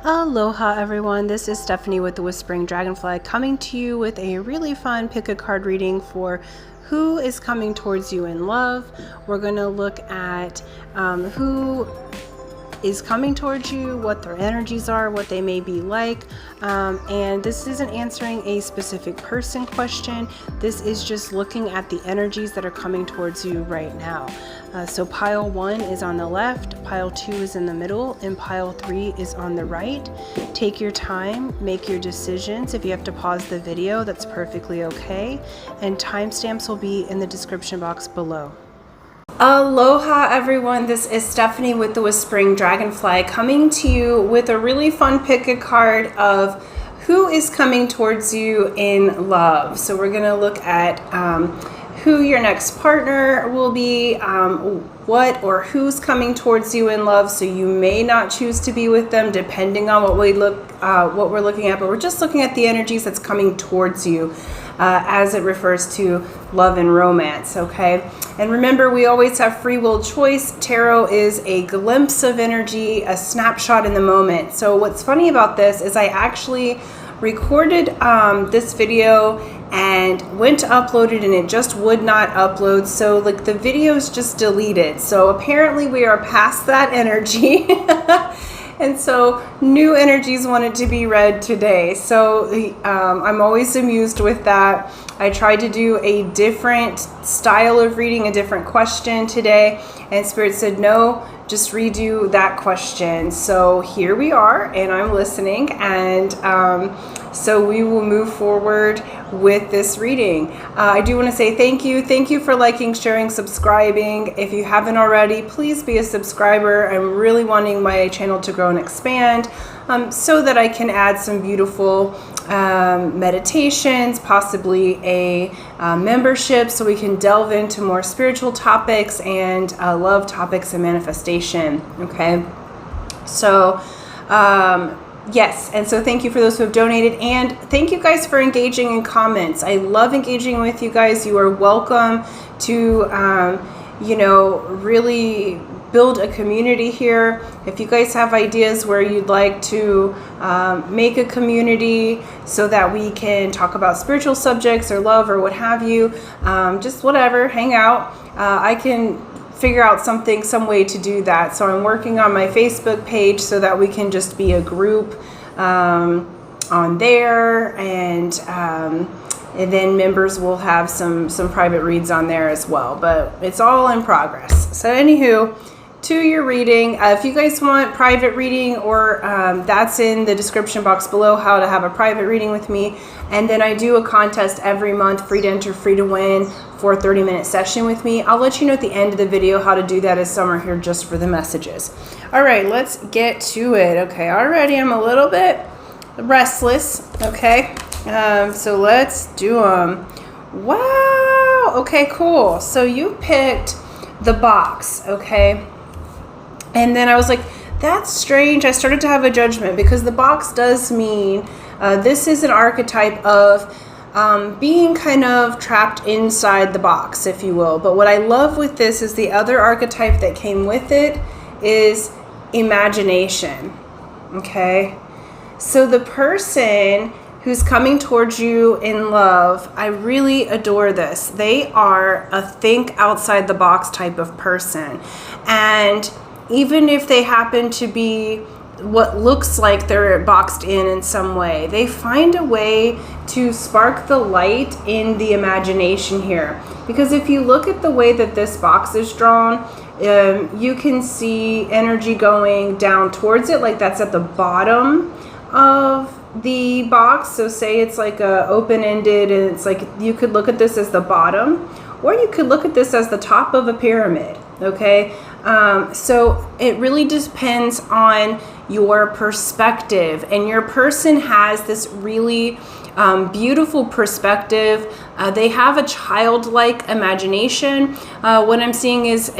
Aloha everyone, this is Stephanie with the Whispering Dragonfly coming to you with a really fun pick a card reading for who is coming towards you in love. We're going to look at who is coming towards you, what their energies are, what they may be like, and this isn't answering a specific person question. This is just looking at the energies that are coming towards you right now. So pile 1 is on the left, pile 2 is in the middle, and pile 3 is on the right. Take your time, make your decisions. If you have to pause the video, that's perfectly okay, and timestamps will be in the description box below. Aloha everyone, this is Stephanie with the Whispering Dragonfly coming to you with a really fun pick a card of who is coming towards you in love. So we're going to look at who your next partner will be, what or who's coming towards you in love. So you may not choose to be with them depending on what we're looking at, but we're just looking at the energies that's coming towards you as it refers to love and romance, okay? And remember, we always have free will choice. Tarot is a glimpse of energy, a snapshot in the moment. So what's funny about this is I actually recorded this video and went to upload it and it just would not upload. So like the video is just deleted. So apparently we are past that energy. And so new energies wanted to be read today. So I'm always amused with that. I tried to do a different style of reading, a different question today, and Spirit said, no, just redo that question. So here we are, and I'm listening, and so we will move forward with this reading. I do want to say thank you. Thank you for liking, sharing, subscribing. If you haven't already, please be a subscriber. I'm really wanting my channel to grow and expand so that I can add some beautiful meditations, possibly a membership, so we can delve into more spiritual topics and love topics and manifestation. Okay, so yes, and so thank you for those who have donated, and thank you guys for engaging in comments. I love engaging with you guys. You are welcome to you know, really build a community here. If you guys have ideas where you'd like to make a community so that we can talk about spiritual subjects or love or what have you, just whatever, hang out. I can figure out some way to do that. So I'm working on my Facebook page so that we can just be a group on there, and then members will have some private reads on there as well, but it's all in progress. So anywho, to your reading, if you guys want private reading, or that's in the description box below, how to have a private reading with me. And then I do a contest every month, free to enter, free to win, for a 30-minute session with me. I'll let you know at the end of the video how to do that, as some are here just for the messages. All right, let's get to it. Okay, already I'm a little bit restless. Okay, so let's do them. Wow, okay, cool. So you picked the box, okay? And then I was like, that's strange. I started to have a judgment because the box does mean this is an archetype of being kind of trapped inside the box, if you will. But what I love with this is the other archetype that came with it is imagination. Okay, so the person who's coming towards you in love, I really adore this. They are a think outside the box type of person. And even if they happen to be what looks like they're boxed in some way, they find a way to spark the light in the imagination here. Because if you look at the way that this box is drawn, you can see energy going down towards it, like that's at the bottom of the box. So say it's like a open-ended, and it's like you could look at this as the bottom, or you could look at this as the top of a pyramid. Okay, so it really depends on your perspective, and your person has this really beautiful perspective. They have a childlike imagination. What I'm seeing is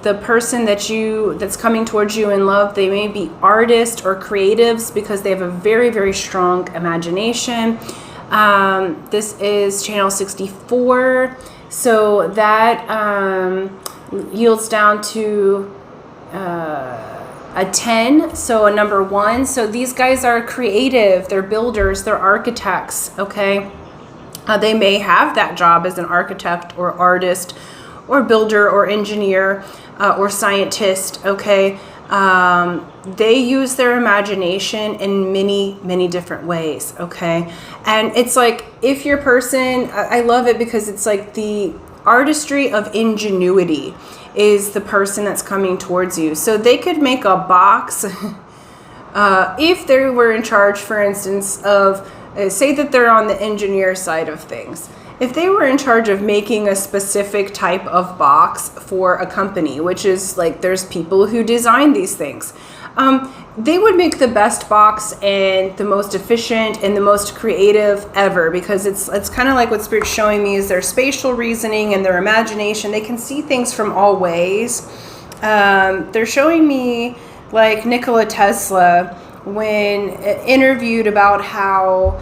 the person that's coming towards you in love, they may be artists or creatives because they have a very, very strong imagination. This is channel 64, so that yields down to a 10, so a number 1. So these guys are creative, they're builders, they're architects, okay? They may have that job as an architect or artist or builder or engineer or scientist, okay? They use their imagination in many, many different ways, okay? And it's like, if your person, I love it because it's like the artistry of ingenuity is the person that's coming towards you. So they could make a box if they were in charge, for instance, of, say that they're on the engineer side of things. If they were in charge of making a specific type of box for a company, which is like, there's people who design these things, they would make the best box and the most efficient and the most creative ever, because it's kind of like what Spirit's showing me is their spatial reasoning and their imagination. They can see things from all ways. They're showing me like Nikola Tesla, when interviewed about how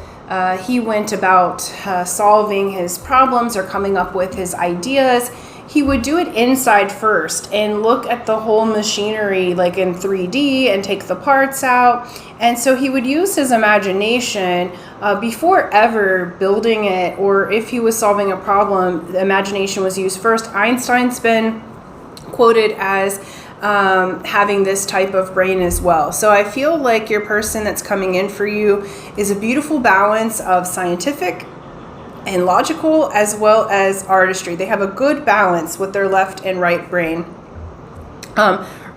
he went about solving his problems or coming up with his ideas, he would do it inside first and look at the whole machinery like in 3D and take the parts out. And so he would use his imagination before ever building it, or if he was solving a problem, the imagination was used first. Einstein's been quoted as having this type of brain as well. So I feel like your person that's coming in for you is a beautiful balance of scientific and logical as well as artistry. They have a good balance with their left and right brain.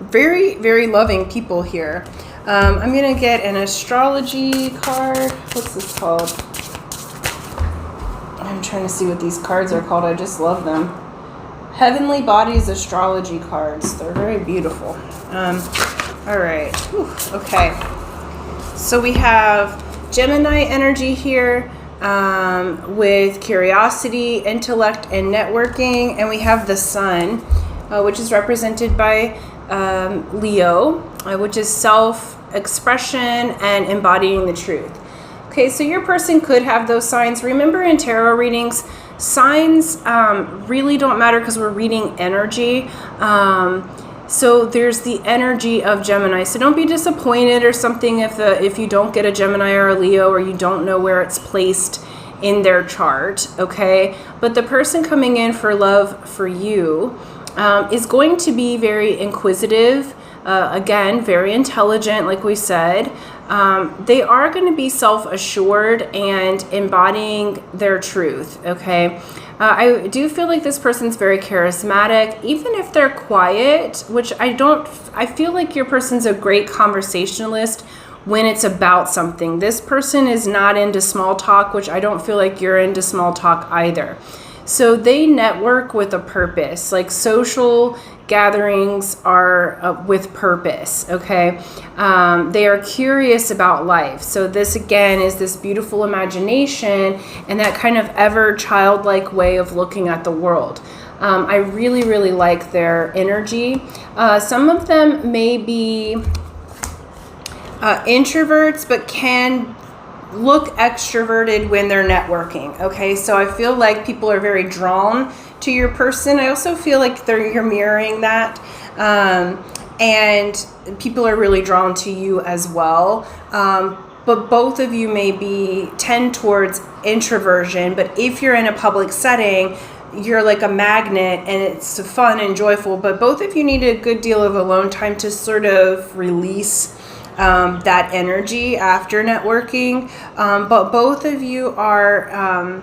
Very, very loving people here. I'm going to get an astrology card. What's this called? I'm trying to see what these cards are called. I just love them. Heavenly Bodies astrology cards. They're very beautiful. All right. Whew. Okay. So we have Gemini energy here with curiosity, intellect, and networking. And we have the Sun, which is represented by Leo, which is self-expression and embodying the truth. Okay, so your person could have those signs. Remember, in tarot readings, signs really don't matter because we're reading energy. So there's the energy of Gemini. So don't be disappointed or something if you don't get a Gemini or a Leo, or you don't know where it's placed in their chart, okay? But the person coming in for love for you is going to be very inquisitive, again, very intelligent, like we said. They are going to be self-assured and embodying their truth, okay? I do feel like this person's very charismatic, even if they're quiet, which I feel like your person's a great conversationalist when it's about something. This person is not into small talk, which I don't feel like you're into small talk either. So they network with a purpose, like social gatherings are with purpose, okay? They are curious about life. So this, again, is this beautiful imagination and that kind of ever childlike way of looking at the world. I really, really like their energy. Some of them may be introverts, but can look extroverted when they're networking, okay? So I feel like people are very drawn to your person. I also feel like you're mirroring that, and people are really drawn to you as well. But both of you may tend towards introversion, but if you're in a public setting, you're like a magnet and it's fun and joyful, but both of you need a good deal of alone time to sort of release that energy after networking. But both of you are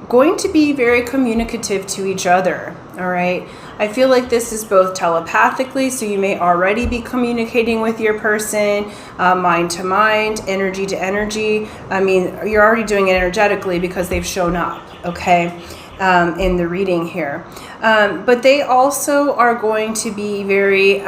going to be very communicative to each other, all right? I feel like this is both telepathically, so you may already be communicating with your person, mind to mind, energy to energy. I mean, you're already doing it energetically because they've shown up, okay, in the reading here. But they also are going to be very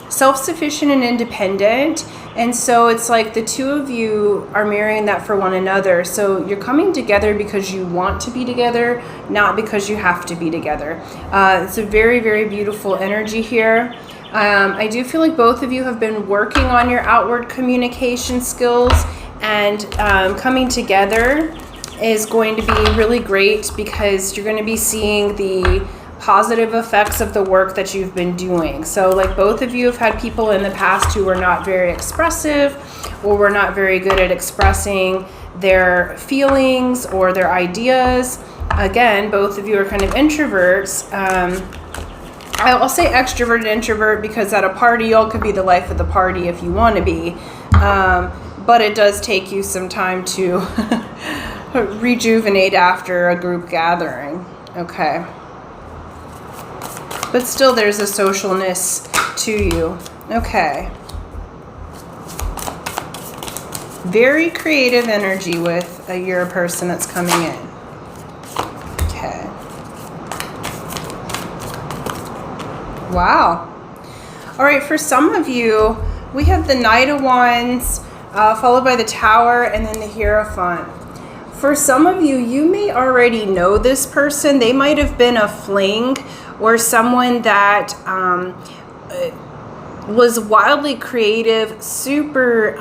self-sufficient and independent, and so it's like the two of you are mirroring that for one another. So you're coming together because you want to be together, not because you have to be together. It's a very, very beautiful energy here. I do feel like both of you have been working on your outward communication skills, and coming together is going to be really great because you're going to be seeing the positive effects of the work that you've been doing. So like both of you have had people in the past who were not very expressive or were not very good at expressing their feelings or their ideas. Again, both of you are kind of introverts. I'll say extrovert and introvert because at a party, y'all could be the life of the party if you want to be. But it does take you some time to rejuvenate after a group gathering. Okay. But still there's a socialness to you. Okay. Very creative energy with your person that's coming in. Okay. Wow. All right, for some of you, we have the Knight of Wands, followed by the Tower, and then the Hierophant. For some of you, you may already know this person. They might have been a fling or someone that was wildly creative, super,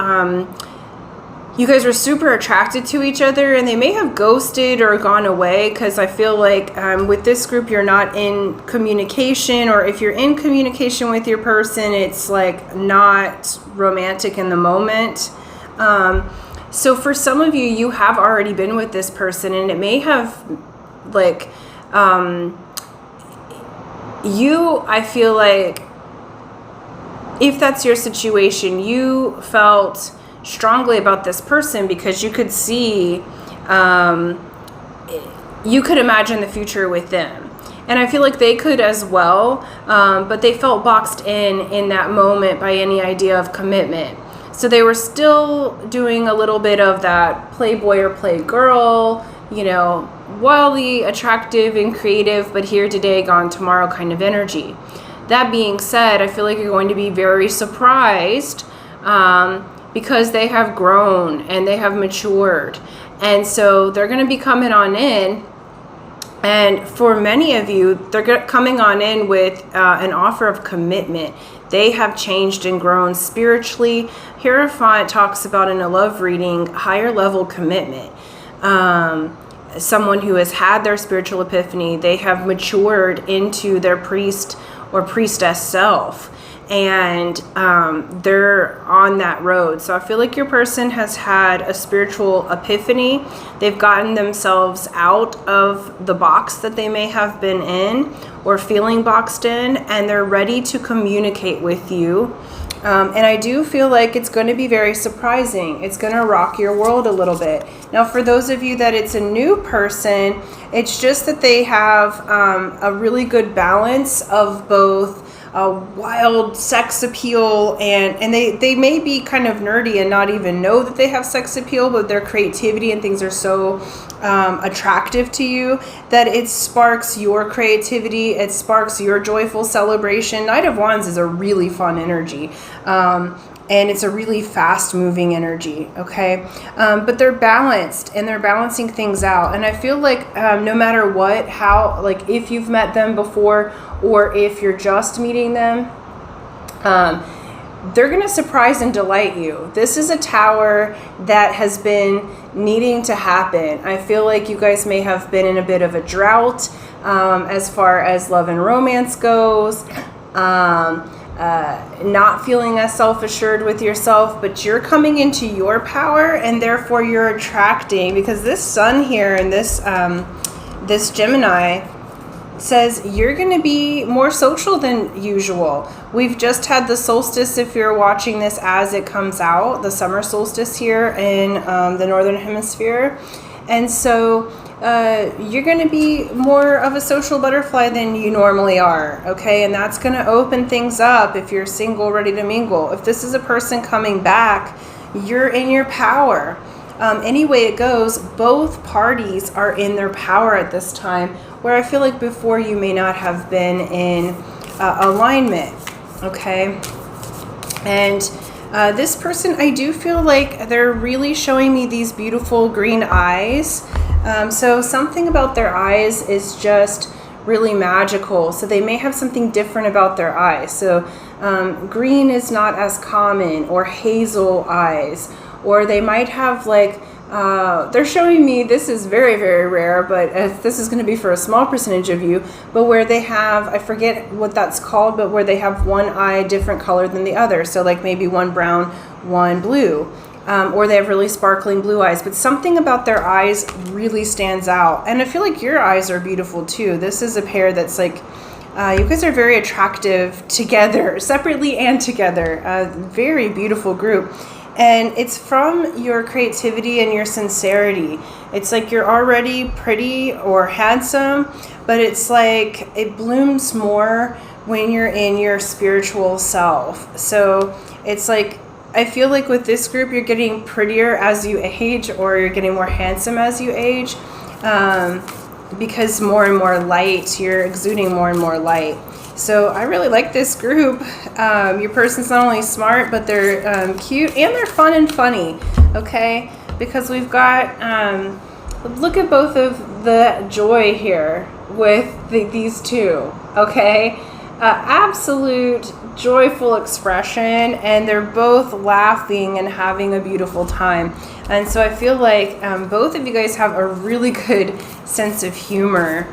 you guys were super attracted to each other, and they may have ghosted or gone away, because I feel like with this group, you're not in communication, or if you're in communication with your person, it's like not romantic in the moment. So for some of you, you have already been with this person, and it may have like, I feel like if that's your situation, you felt strongly about this person because you could see, you could imagine the future with them. And I feel like they could as well, but they felt boxed in that moment by any idea of commitment. So they were still doing a little bit of that playboy or playgirl, you know, wildly attractive and creative, but here today, gone tomorrow kind of energy. That being said, I feel like you're going to be very surprised because they have grown and they have matured. And so they're going to be coming on in. And for many of you, they're coming on in with an offer of commitment. They have changed and grown spiritually. Hierophant talks about in a love reading, higher level commitment. Someone who has had their spiritual epiphany, they have matured into their priest or priestess self. And they're on that road. So I feel like your person has had a spiritual epiphany. They've gotten themselves out of the box that they may have been in or feeling boxed in, and they're ready to communicate with you. And I do feel like it's going to be very surprising. It's going to rock your world a little bit. Now, for those of you that it's a new person, it's just that they have a really good balance of both wild sex appeal and they may be kind of nerdy and not even know that they have sex appeal, but their creativity and things are so attractive to you that it sparks your creativity, it sparks your joyful celebration. Knight of Wands is a really fun energy. And it's a really fast moving energy, okay? But they're balanced and they're balancing things out. And I feel like no matter what, how, like if you've met them before or if you're just meeting them, they're gonna surprise and delight you. This is a tower that has been needing to happen. I feel like you guys may have been in a bit of a drought as far as love and romance goes. Not feeling as self-assured with yourself, but you're coming into your power, and therefore you're attracting, because this sun here and this this Gemini says you're going to be more social than usual. We've just had the solstice, if you're watching this as it comes out, the summer solstice here in the northern hemisphere, and so you're going to be more of a social butterfly than you normally are, okay? And that's going to open things up if you're single, ready to mingle. If this is a person coming back, you're in your power. Any way it goes, both parties are in their power at this time, where I feel like before you may not have been in alignment, okay? And this person, I do feel like they're really showing me these beautiful green eyes. So something about their eyes is just really magical. So they may have something different about their eyes. So green is not as common, or hazel eyes, or they might have like they're showing me, this is very, very rare, but this is going to be for a small percentage of you, but where they have, I forget what that's called, but where they have one eye different color than the other. So like maybe one brown, one blue. Or they have really sparkling blue eyes, but something about their eyes really stands out. And I feel like your eyes are beautiful too. This is a pair that's like, you guys are very attractive together, separately and together. Very beautiful group. And it's from your creativity and your sincerity. It's like you're already pretty or handsome, but it's like it blooms more when you're in your spiritual self. So it's like, I feel like with this group, you're getting prettier as you age, or you're getting more handsome as you age, because more and more light, you're exuding more and more light. So I really like this group. Your person's not only smart, but they're cute and they're fun and funny, okay? Because we've got, look at both of the joy here with these two, okay? Absolute joyful expression, and they're both laughing and having a beautiful time. And so I feel like both of you guys have a really good sense of humor,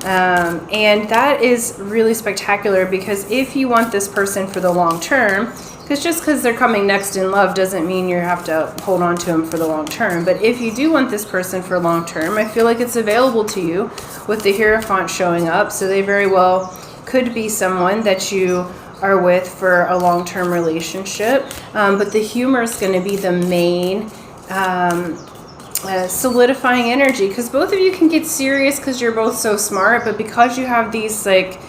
and that is really spectacular, because if you want this person for the long term, because just because they're coming next in love doesn't mean you have to hold on to them for the long term, but if you do want this person for long term, I feel like it's available to you with the Hierophant showing up. So they very well could be someone that you are with for a long-term relationship, but the humor is going to be the main solidifying energy, because both of you can get serious because you're both so smart, but because you have these like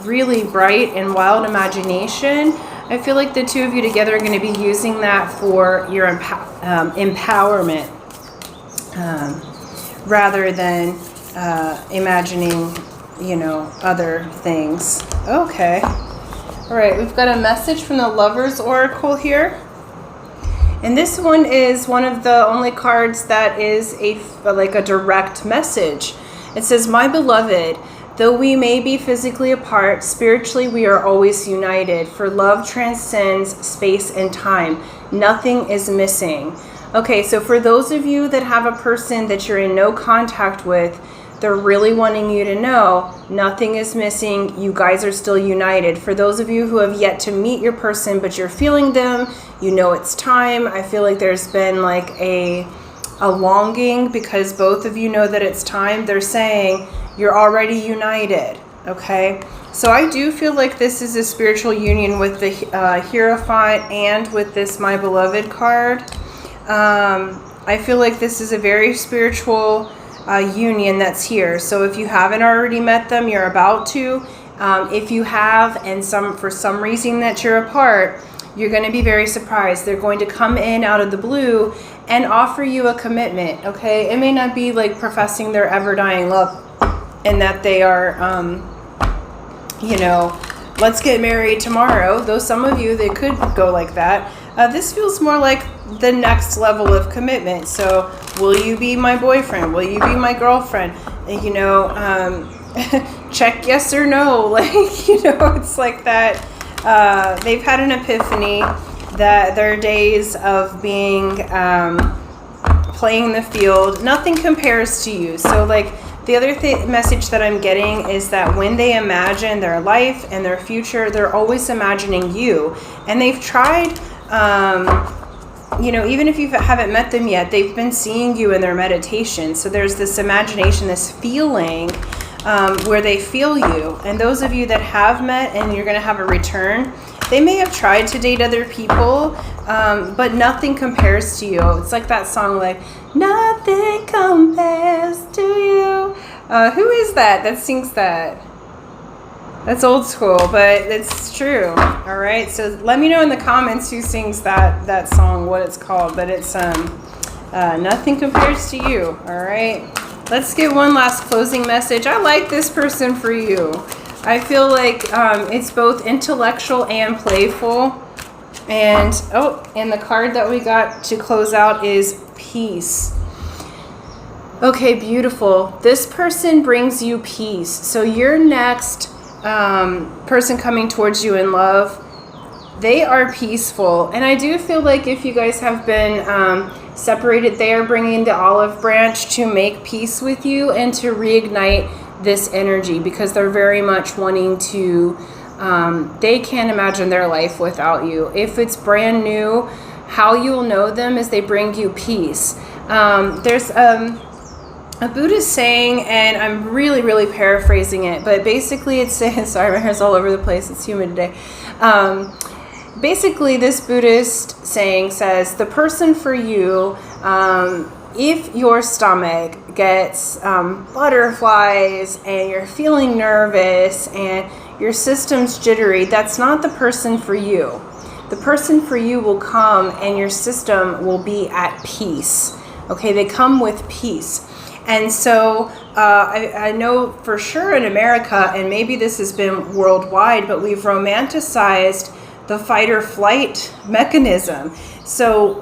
really bright and wild imagination, I feel like the two of you together are going to be using that for your empowerment, rather than imagining, you know, other things. Okay. All right, we've got a message from the Lover's Oracle here. And this one is one of the only cards that is like a direct message. It says, "My beloved, though we may be physically apart, spiritually we are always united, for love transcends space and time. Nothing is missing." Okay, so for those of you that have a person that you're in no contact with, they're really wanting you to know nothing is missing. You guys are still united. For those of you who have yet to meet your person, but you're feeling them, you know it's time. I feel like there's been like a longing, because both of you know that it's time. They're saying you're already united, okay? So I do feel like this is a spiritual union with the Hierophant and with this My Beloved card. I feel like this is a very spiritual union that's here. So if you haven't already met them, you're about to. If you have, and for some reason that you're apart, you're going to be very surprised. They're going to come in out of the blue and offer you a commitment, okay? It may not be like professing their ever-dying love and that they are, you know, let's get married tomorrow. Though some of you, they could go like that. This feels more like the next level of commitment. So will you be my boyfriend? Will you be my girlfriend? You know, check yes or no. Like, you know, it's like that. They've had an epiphany that their days of being playing the field, nothing compares to you. So like the other message that I'm getting is that when they imagine their life and their future, they're always imagining you. And they've tried, you know, even if you haven't met them yet, they've been seeing you in their meditation. So there's this imagination, this feeling where they feel you. And those of you that have met and you're going to have a return, they may have tried to date other people, but nothing compares to you. It's like that song, like, nothing compares to you. Who is that sings that? That's old school, but it's true. All right, so let me know in the comments who sings that song, what it's called. But it's nothing compares to you. All right, let's get one last closing message. I like this person for you. I feel like it's both intellectual and playful. And the card that we got to close out is peace. Okay, beautiful. This person brings you peace. So your next person coming towards you in love, they are peaceful. And I do feel like if you guys have been separated. They are bringing the olive branch to make peace with you and to reignite this energy, because they're very much wanting to, they can't imagine their life without you. If it's brand new, how you'll know them is they bring you peace. There's a Buddhist saying, and I'm really paraphrasing it, but basically it's saying, sorry, my hair's all over the place, it's humid today. Basically, this Buddhist saying says, the person for you, if your stomach gets butterflies and you're feeling nervous and your system's jittery, that's not the person for you. The person for you will come and your system will be at peace. Okay, they come with peace. And so I know for sure in America, and maybe this has been worldwide, but we've romanticized the fight or flight mechanism. So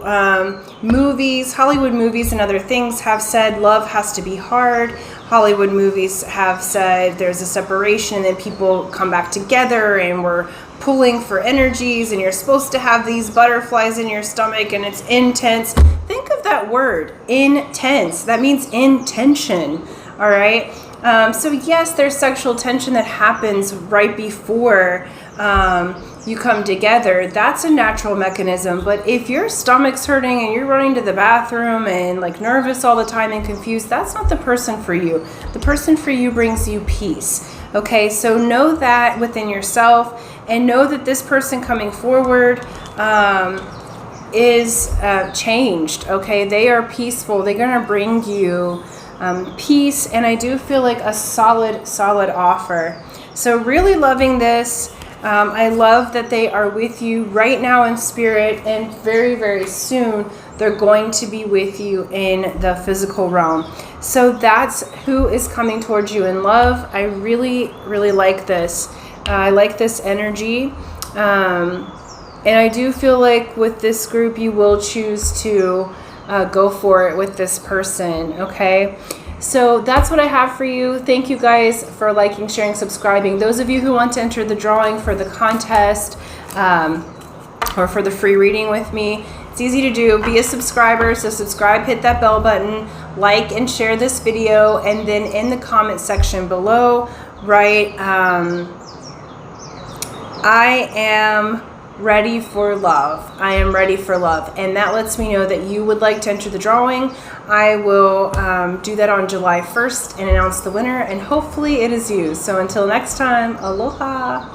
movies, Hollywood movies and other things have said love has to be hard. Hollywood movies have said there's a separation and then people come back together and we're pulling for energies and you're supposed to have these butterflies in your stomach and it's intense. Think of that word, intense. That means intention, all right? So yes, there's sexual tension that happens right before you come together. That's a natural mechanism. But if your stomach's hurting and you're running to the bathroom and like nervous all the time and confused, that's not the person for you. The person for you brings you peace. Okay, so know that within yourself, and know that this person coming forward is changed. Okay, they are peaceful. They're gonna bring you peace, and I do feel like a solid offer. So really loving this. I love that they are with you right now in spirit, and very soon they're going to be with you in the physical realm. So that's who is coming towards you in love. I really like this. I like this energy. And I do feel like with this group, you will choose to go for it with this person, okay? So that's what I have for you. Thank you guys for liking, sharing, subscribing. Those of you who want to enter the drawing for the contest or for the free reading with me, it's easy to do. Be a subscriber. So subscribe, hit that bell button, like and share this video, and then in the comment section below, write, I am ready for love. I am ready for love. And that lets me know that you would like to enter the drawing. I will do that on July 1st and announce the winner, and hopefully it is you. So until next time, aloha.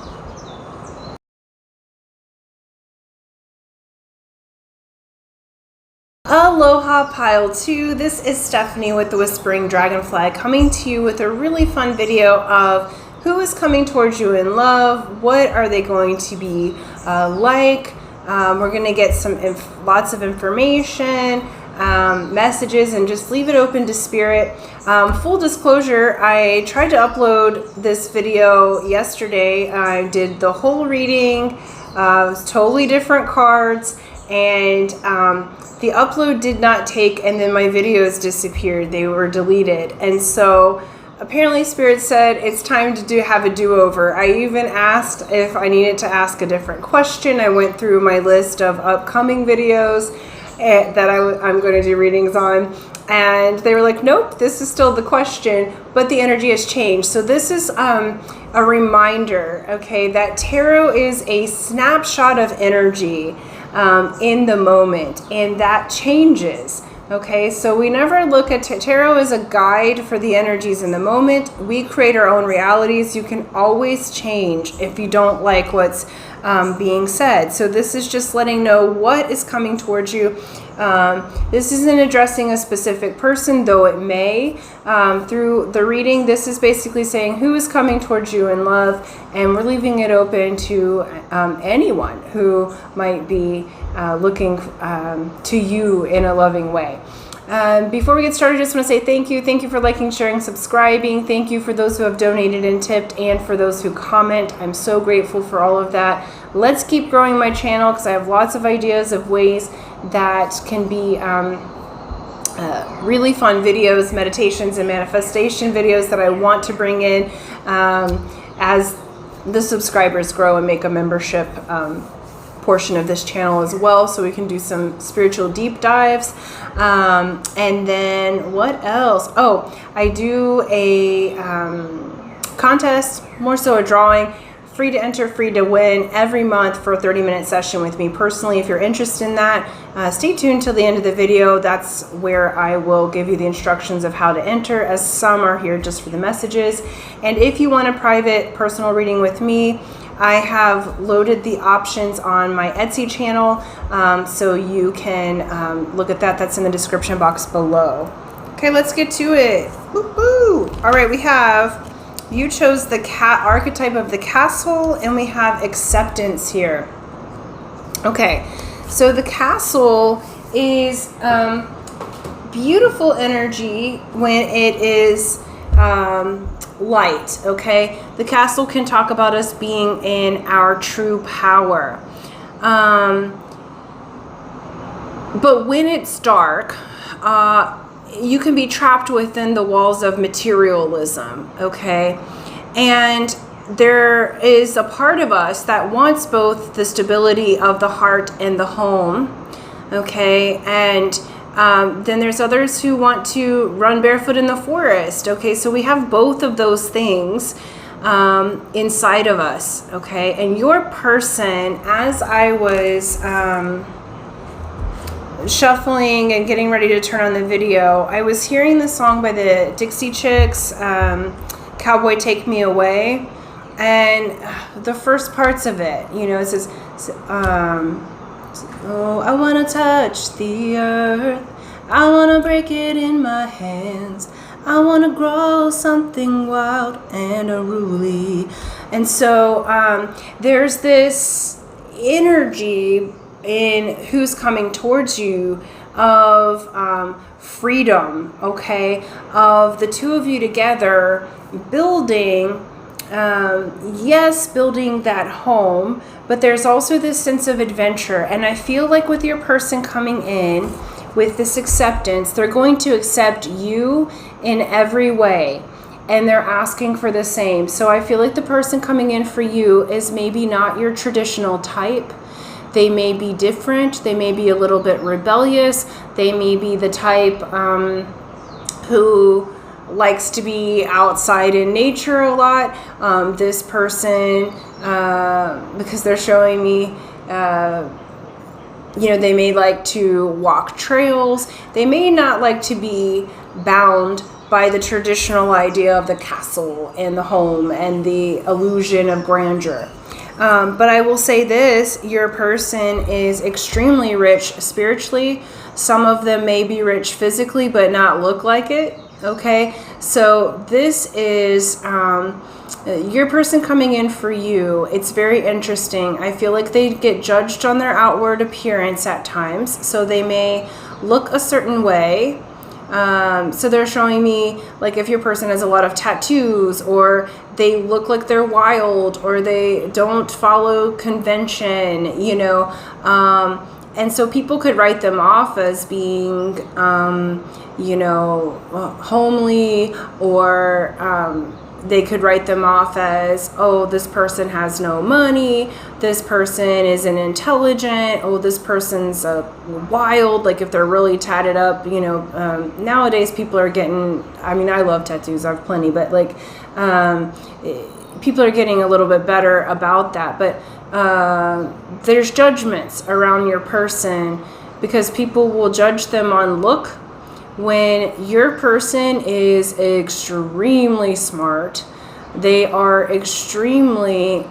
Aloha Pile 2. This is Stephanie with the Whispering Dragonfly, coming to you with a really fun video of who is coming towards you in love. What are they going to be like? We're going to get lots of information, messages, and just leave it open to spirit. Full disclosure, I tried to upload this video yesterday. I did the whole reading. It was totally different cards, and the upload did not take, and then my videos disappeared. They were deleted. And so apparently Spirit said it's time to have a do-over. I even asked if I needed to ask a different question. I went through my list of upcoming videos that I'm going to do readings on, and they were like, nope, this is still the question, but the energy has changed. So this is a reminder, okay, that tarot is a snapshot of energy in the moment, and that changes. Okay, so we never look at tarot as a guide for the energies in the moment. We create our own realities. You can always change if you don't like what's being said. So this is just letting know what is coming towards you. This isn't addressing a specific person, though it may. Through the reading, this is basically saying who is coming towards you in love, and we're leaving it open to anyone who might be looking to you in a loving way. Before we get started, I just want to say thank you. Thank you for liking, sharing, subscribing. Thank you for those who have donated and tipped, and for those who comment. I'm so grateful for all of that. Let's keep growing my channel, because I have lots of ideas of ways that can be really fun videos, meditations, and manifestation videos that I want to bring in as the subscribers grow and make a membership portion of this channel as well, so we can do some spiritual deep dives. And then what else? Oh, I do a contest, more so a drawing, free to enter, free to win every month for a 30-minute session with me personally. If you're interested in that, stay tuned till the end of the video. That's where I will give you the instructions of how to enter, as some are here just for the messages. And if you want a private personal reading with me, I have loaded the options on my Etsy channel, so you can look at that. That's in the description box below. Okay, let's get to it. Woo-hoo. All right, we have, you chose the archetype of the castle, and we have acceptance here. Okay, so the castle is beautiful energy when it is light, okay? The castle can talk about us being in our true power. But when it's dark, you can be trapped within the walls of materialism, okay? And there is a part of us that wants both the stability of the heart and the home, okay? And then there's others who want to run barefoot in the forest, okay? So we have both of those things inside of us, okay? And your person, as I was shuffling and getting ready to turn on the video, I was hearing the song by the Dixie Chicks, Cowboy Take Me Away, and the first parts of it, you know, it says, oh, I want to touch the earth, I want to break it in my hands, I want to grow something wild and unruly. And so there's this energy in who's coming towards you of freedom, okay, of the two of you together building, yes, building that home, but there's also this sense of adventure. And I feel like with your person coming in with this acceptance, they're going to accept you in every way, and they're asking for the same. So I feel like the person coming in for you is maybe not your traditional type. They may be different. They may be a little bit rebellious. They may be the type who likes to be outside in nature a lot. This person, because they're showing me, you know, they may like to walk trails. They may not like to be bound by the traditional idea of the castle and the home and the illusion of grandeur. But I will say this, your person is extremely rich spiritually. Some of them may be rich physically, but not look like it. Okay, so this is your person coming in for you. It's very interesting. I feel like they get judged on their outward appearance at times. So they may look a certain way. So they're showing me, like, if your person has a lot of tattoos, or they look like they're wild, or they don't follow convention, you know, and so people could write them off as being, you know, homely, or they could write them off as, oh, this person has no money, this person isn't intelligent, oh, this person's wild, like if they're really tatted up, you know. Nowadays people are getting, I mean, I love tattoos, I have plenty, but like people are getting a little bit better about that. But there's judgments around your person because people will judge them on look, when your person is extremely smart. They are extremely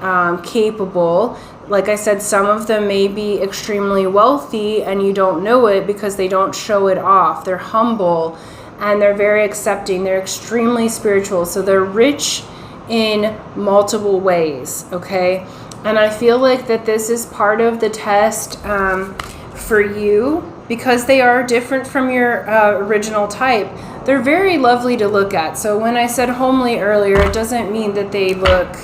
capable. Like I said, some of them may be extremely wealthy and you don't know it because they don't show it off. They're humble and they're very accepting. They're extremely spiritual. So they're rich in multiple ways, okay? And I feel like that this is part of the test for you, because they are different from your original type. They're very lovely to look at. So when I said homely earlier, it doesn't mean that they look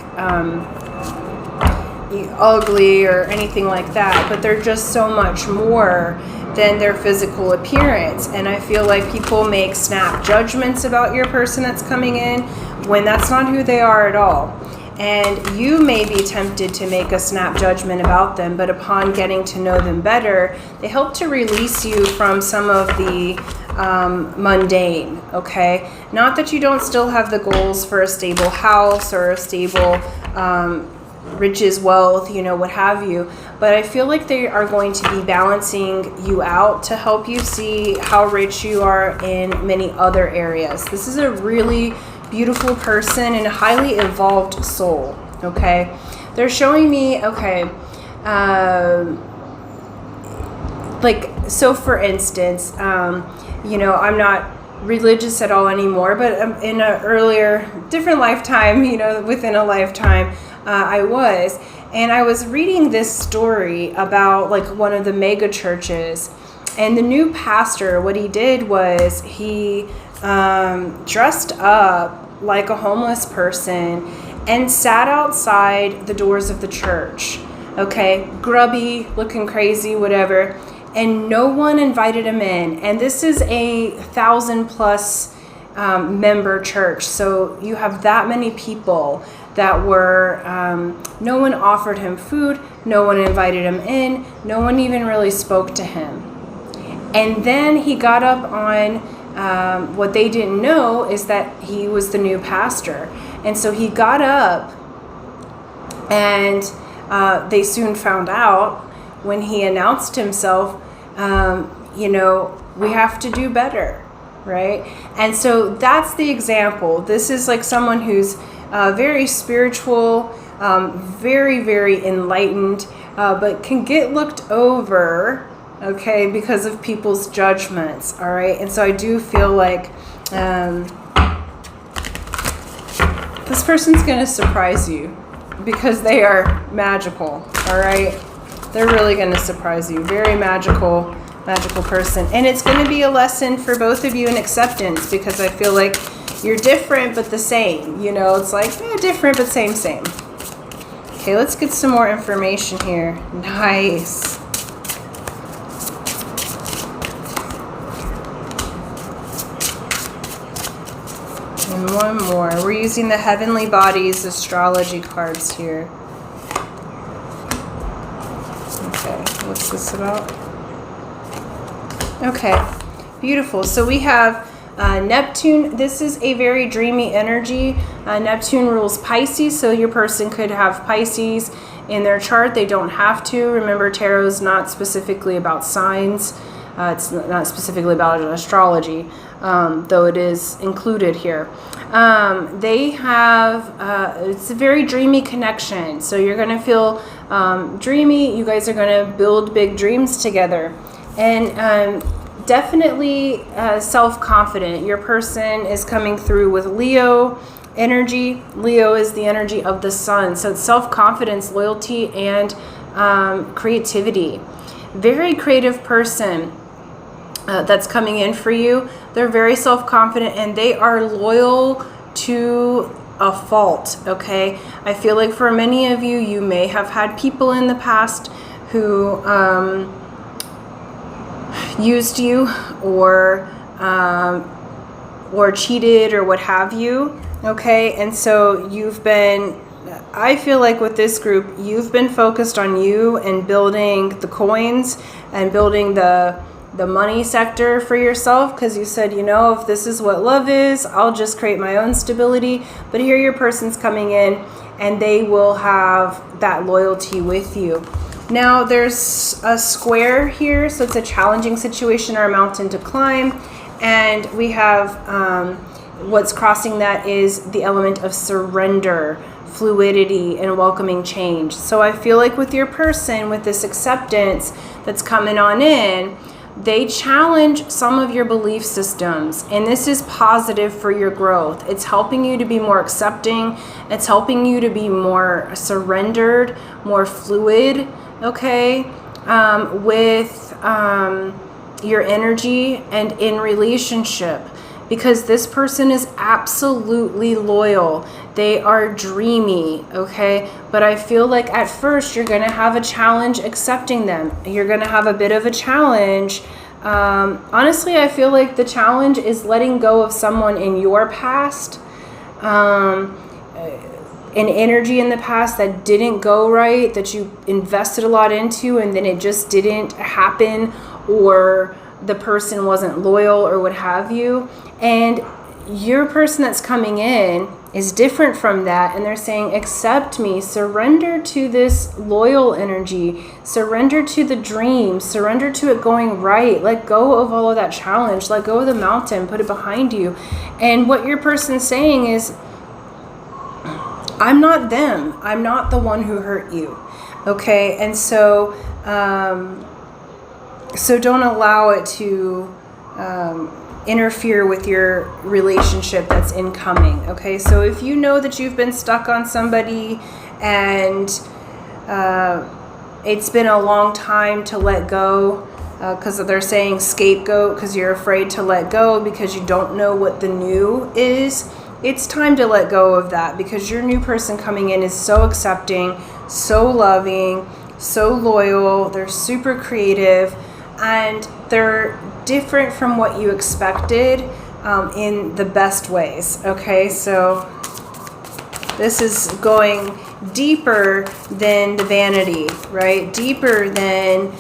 ugly or anything like that, but they're just so much more than their physical appearance. And I feel like people make snap judgments about your person that's coming in when that's not who they are at all. And you may be tempted to make a snap judgment about them, but upon getting to know them better, they help to release you from some of the mundane, okay? Not that you don't still have the goals for a stable house or a stable riches, wealth, you know, what have you, but I feel like they are going to be balancing you out to help you see how rich you are in many other areas. This is a really beautiful person and a highly evolved soul, okay? They're showing me, okay, like, so for instance, you know, I'm not religious at all anymore, but in an earlier, different lifetime, you know, within a lifetime, I was. And I was reading this story about like one of the mega churches, and the new pastor, what he did was he dressed up like a homeless person and sat outside the doors of the church, okay, grubby, looking crazy, whatever, and no one invited him in. And this is a 1,000+ member church, so you have that many people that were, no one offered him food, no one invited him in, no one even really spoke to him. And then he got up on, what they didn't know is that he was the new pastor. And so he got up, and they soon found out when he announced himself, you know, we have to do better, right? And so that's the example. This is like someone who's very spiritual, very, very enlightened, but can get looked over, okay, because of people's judgments, all right? And so I do feel like this person's going to surprise you because they are magical, all right? They're really going to surprise you. Very magical person. And it's going to be a lesson for both of you in acceptance, because I feel like you're different but the same. You know, it's like, different but same. Okay, let's get some more information here. Nice. And one more. We're using the Heavenly Bodies astrology cards here. Okay, what's this about? Okay, beautiful. So we have Neptune. This is a very dreamy energy. Neptune rules Pisces, so your person could have Pisces in their chart. They don't have to. Remember, tarot is not specifically about signs. It's not specifically about astrology, though it is included here. They have, it's a very dreamy connection. So you're going to feel dreamy. You guys are going to build big dreams together. And definitely self-confident. Your person is coming through with Leo energy. Leo is the energy of the sun. So it's self-confidence, loyalty, and creativity. Very creative person that's coming in for you. They're very self-confident and they are loyal to a fault, okay? I feel like for many of you, you may have had people in the past who used you or cheated or what have you, okay? And so you've been, I feel like with this group, you've been focused on you and building the coins and building the money sector for yourself, because you said, you know, if this is what love is, I'll just create my own stability. But here your person's coming in and they will have that loyalty with you. Now there's a square here, so it's a challenging situation or a mountain to climb. And we have what's crossing that is the element of surrender, fluidity, and welcoming change. So I feel like with your person, with this acceptance that's coming on in, they challenge some of your belief systems, and this is positive for your growth. It's helping you to be more accepting. It's helping you to be more surrendered, more fluid, okay, with your energy and in relationship, because this person is absolutely loyal. They are dreamy, okay? But I feel like at first you're going to have a challenge accepting them. You're going to have a bit of a challenge. Honestly, I feel like the challenge is letting go of someone in your past. an energy in the past that didn't go right, that you invested a lot into, and then it just didn't happen, or the person wasn't loyal or what have you. And your person that's coming in is different from that, and they're saying, accept me, surrender to this loyal energy, surrender to the dream, surrender to it going right, let go of all of that challenge, let go of the mountain, put it behind you. And what your person's saying is, I'm not them, I'm not the one who hurt you, okay? And so so don't allow it to interfere with your relationship that's incoming, okay? So if you know that you've been stuck on somebody and it's been a long time to let go, because they're saying scapegoat, because you're afraid to let go because you don't know what the new is, it's time to let go of that, because your new person coming in is so accepting, so loving, so loyal, they're super creative, and they're different from what you expected in the best ways, okay? So this is going deeper than the vanity, right? Deeper than,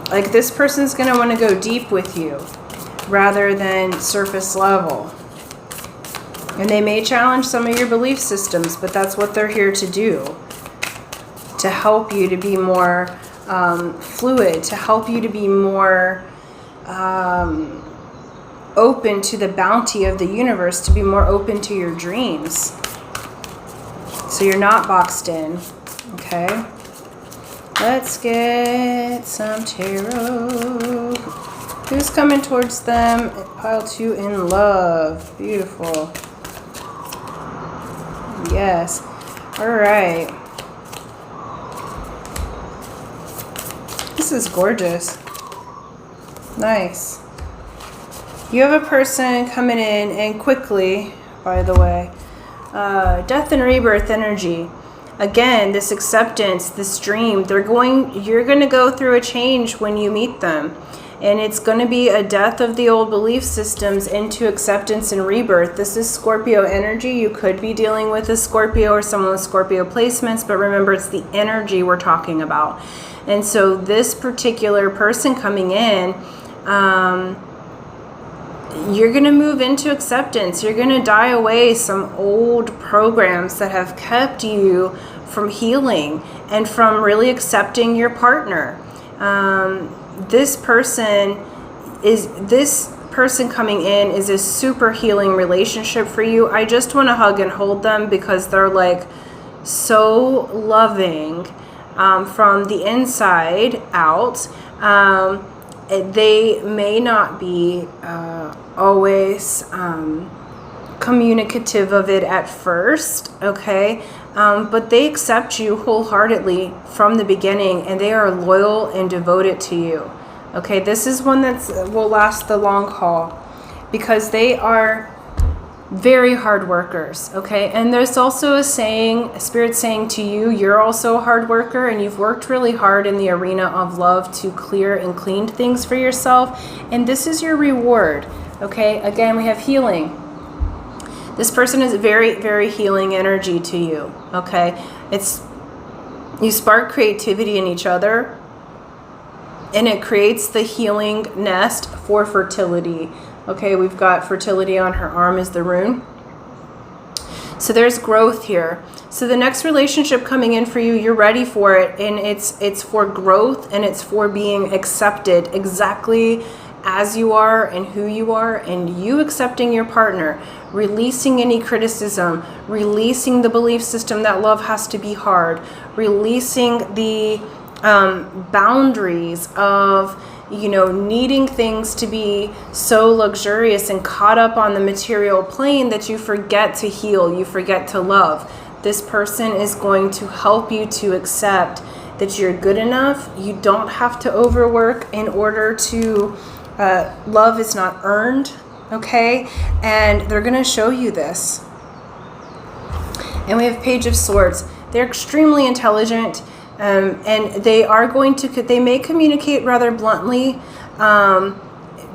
like, this person's going to want to go deep with you rather than surface level. And they may challenge some of your belief systems, but that's what they're here to do, to help you to be more fluid, to help you to be more open to the bounty of the universe, to be more open to your dreams. So you're not boxed in, okay? Let's get some tarot. Who's coming towards them? Pile 2 in love. Beautiful. Yes. All right. This is gorgeous. Nice. You have a person coming in, and quickly, by the way, death and rebirth energy. Again, this acceptance, this dream, you're going to go through a change when you meet them. And it's going to be a death of the old belief systems into acceptance and rebirth. This is Scorpio energy. You could be dealing with a Scorpio or someone with Scorpio placements, but remember, it's the energy we're talking about. And so this particular person coming in, you're going to move into acceptance. You're going to die away some old programs that have kept you from healing and from really accepting your partner. This person coming in is a super healing relationship for you. I just want to hug and hold them, because they're like so loving from the inside out. They may not be always communicative of it at first, okay? But they accept you wholeheartedly from the beginning, and they are loyal and devoted to you. Okay, this is one that will last the long haul, because they are very hard workers, okay? And there's also a spirit saying to you, you're also a hard worker, and you've worked really hard in the arena of love to clear and clean things for yourself, and this is your reward, okay? Again, we have healing. This person is very, very healing energy to you, okay? You spark creativity in each other, and it creates the healing nest for fertility. Okay, we've got fertility on her arm is the rune. So there's growth here. So the next relationship coming in for you, you're ready for it, and it's for growth, and it's for being accepted exactly as you are and who you are, and you accepting your partner, releasing any criticism, releasing the belief system that love has to be hard, releasing the boundaries of, needing things to be so luxurious and caught up on the material plane that you forget to heal, you forget to love. This person is going to help you to accept that you're good enough. You don't have to overwork in order to love is not earned, okay? And they're going to show you this. And we have Page of Swords. They're extremely intelligent, and they may communicate rather bluntly,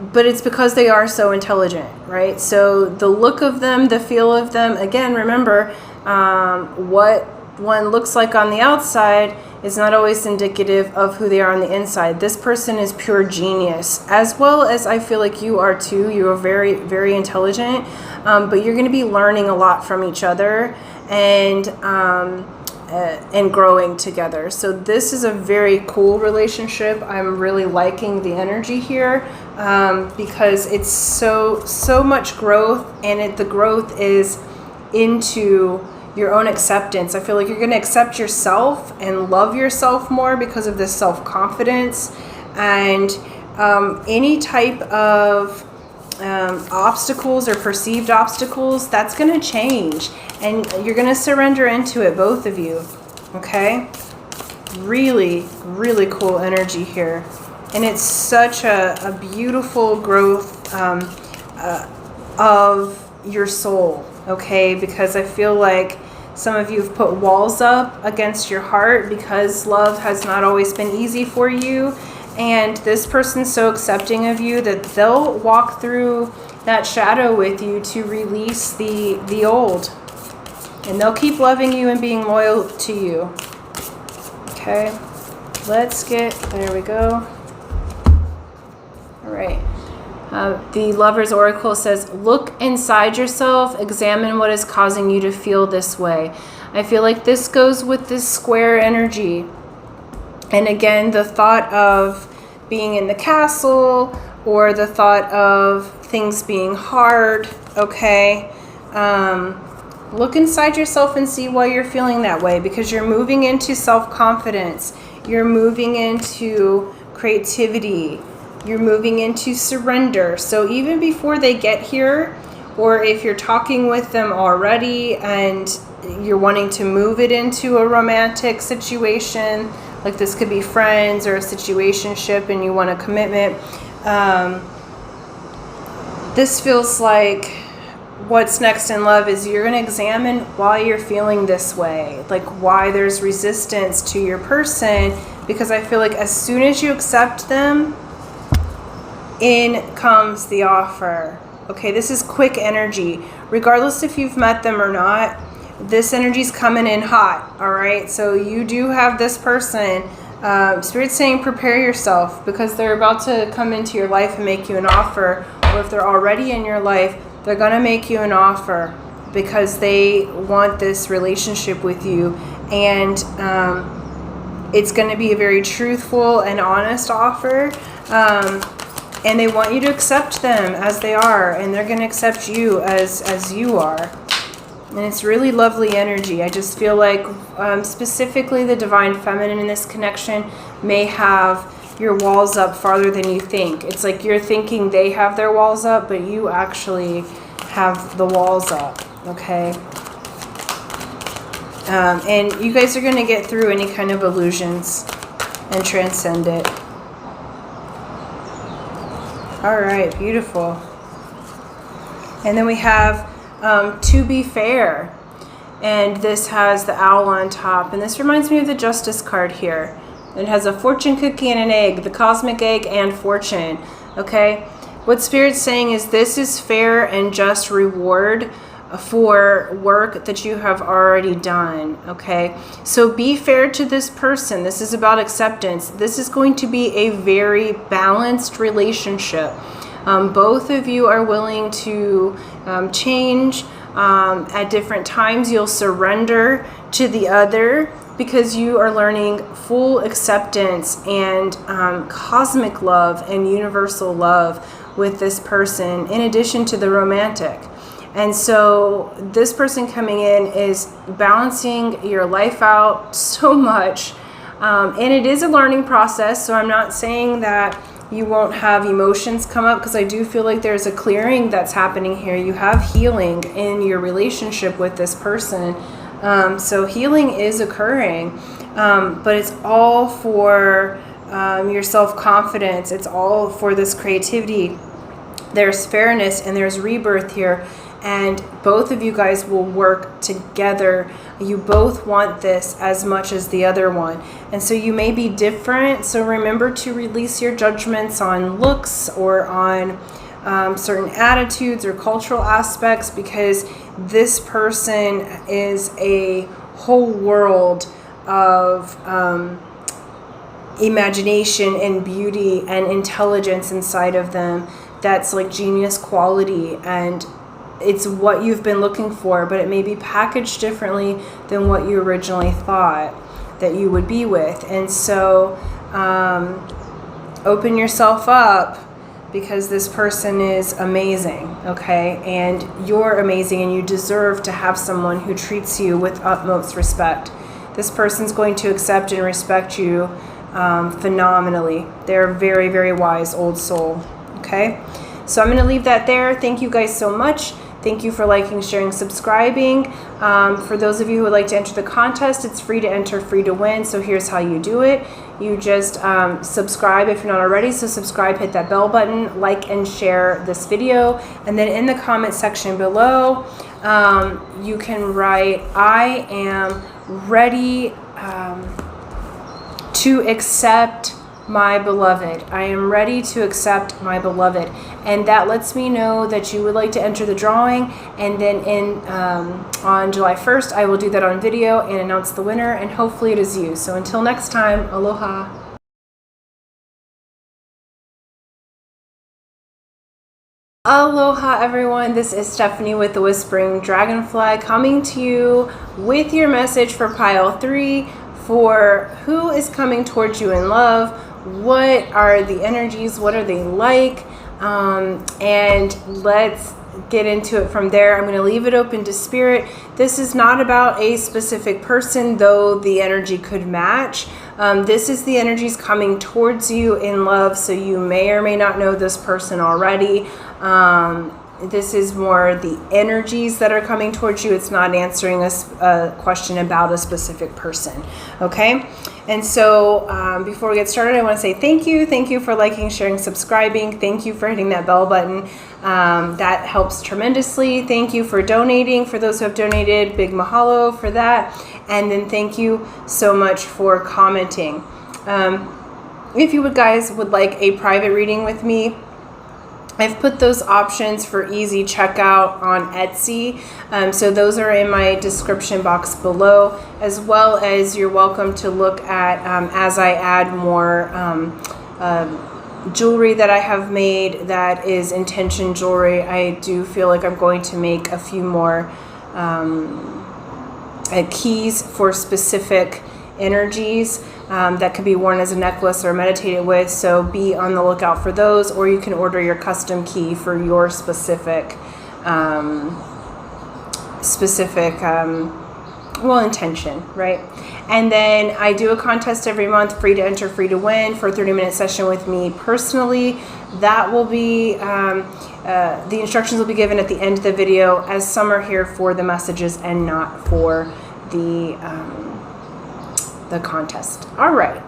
but it's because they are so intelligent, right? So the look of them, the feel of them, again, remember, what one looks like on the outside is not always indicative of who they are on the inside. This person is pure genius, as well as I feel like you are too. You are very, very intelligent, but you're going to be learning a lot from each other and growing together. So this is a very cool relationship. I'm really liking the energy here because it's so much growth, and the growth is into your own acceptance. I feel like you're going to accept yourself and love yourself more because of this self-confidence, and any type of obstacles or perceived obstacles, that's going to change, and you're going to surrender into it, both of you. Okay, really, really cool energy here, and it's such a beautiful growth of your soul. Okay, because I feel like some of you have put walls up against your heart because love has not always been easy for you, and this person's so accepting of you that they'll walk through that shadow with you to release the old, and they'll keep loving you and being loyal to you. Okay, there we go. All right. The Lover's Oracle says, look inside yourself, examine what is causing you to feel this way. I feel like this goes with this square energy. And again, the thought of being in the castle, or the thought of things being hard, okay? Look inside yourself and see why you're feeling that way, because you're moving into self-confidence. You're moving into creativity. You're moving into surrender. So even before they get here, or if you're talking with them already and you're wanting to move it into a romantic situation, like this could be friends or a situationship and you want a commitment, this feels like what's next in love is you're going to examine why you're feeling this way, like why there's resistance to your person, because I feel like as soon as you accept them, in comes the offer. Okay, this is quick energy. Regardless if you've met them or not, this energy's coming in hot, all right? So you do have this person. Spirit's saying prepare yourself, because they're about to come into your life and make you an offer, or if they're already in your life, they're going to make you an offer because they want this relationship with you, and it's going to be a very truthful and honest offer. And they want you to accept them as they are, and they're going to accept you as you are. And it's really lovely energy. I just feel like specifically the Divine Feminine in this connection may have your walls up farther than you think. It's like you're thinking they have their walls up, but you actually have the walls up, okay? And you guys are going to get through any kind of illusions and transcend it. All right, beautiful. And then we have To Be Fair. And this has the owl on top. And this reminds me of the Justice card here. It has a fortune cookie and an egg, the cosmic egg and fortune. Okay? What Spirit's saying is this is fair and just reward for work that you have already done. Okay? So be fair to this person. This is about acceptance. This is going to be a very balanced relationship. Both of you are willing to change. At different times, you'll surrender to the other because you are learning full acceptance and cosmic love and universal love with this person, in addition to the romantic. And so this person coming in is balancing your life out so much. And it is a learning process, so I'm not saying that you won't have emotions come up, because I do feel like there's a clearing that's happening here. You have healing in your relationship with this person. So healing is occurring, but it's all for your self-confidence. It's all for this creativity. There's fairness and there's rebirth here. and both of you guys will work together. You both want this as much as the other one, and so you may be different. So remember to release your judgments on looks or on certain attitudes or cultural aspects, because this person is a whole world of imagination and beauty and intelligence inside of them that's like genius quality, and it's what you've been looking for, but it may be packaged differently than what you originally thought that you would be with. And so open yourself up, because this person is amazing, okay? And you're amazing, and you deserve to have someone who treats you with utmost respect. This person's going to accept and respect you phenomenally. They're a very, very wise old soul, okay? So I'm going to leave that there. Thank you guys so much. Thank you for liking, sharing, subscribing. For those of you who would like to enter the contest, it's free to enter, free to win. So here's how you do it. You just subscribe if you're not already. So subscribe, hit that bell button, like and share this video. And then in the comment section below, you can write, I am ready to accept my beloved. I am ready to accept my beloved. And that lets me know that you would like to enter the drawing. And then on July 1st, I will do that on video and announce the winner, and hopefully it is you. So until next time, aloha. Aloha everyone, this is Stephanie with the Whispering Dragonfly, coming to you with your message for pile 3 for who is coming towards you in love. What are the energies? What are they like? And let's get into it from there. I'm going to leave it open to spirit. This is not about a specific person, though the energy could match. This is the energies coming towards you in love, so you may or may not know this person already. This is more the energies that are coming towards you. It's not answering a question about a specific person, okay? And so before we get started, I want to say thank you. Thank you for liking, sharing, subscribing. Thank you for hitting that bell button. That helps tremendously. Thank you for donating. For those who have donated, big mahalo for that. And then thank you so much for commenting. If you guys would like a private reading with me, I've put those options for easy checkout on Etsy. So those are in my description box below, as well as you're welcome to look at as I add more jewelry that I have made that is intention jewelry. I do feel like I'm going to make a few more keys for specific energies that could be worn as a necklace or meditated with, so be on the lookout for those, or you can order your custom key for your specific intention, right? And then I do a contest every month, free to enter, free to win, for a 30-minute session with me personally. That will be the instructions will be given at the end of the video, as some are here for the messages and not for the contest. All right,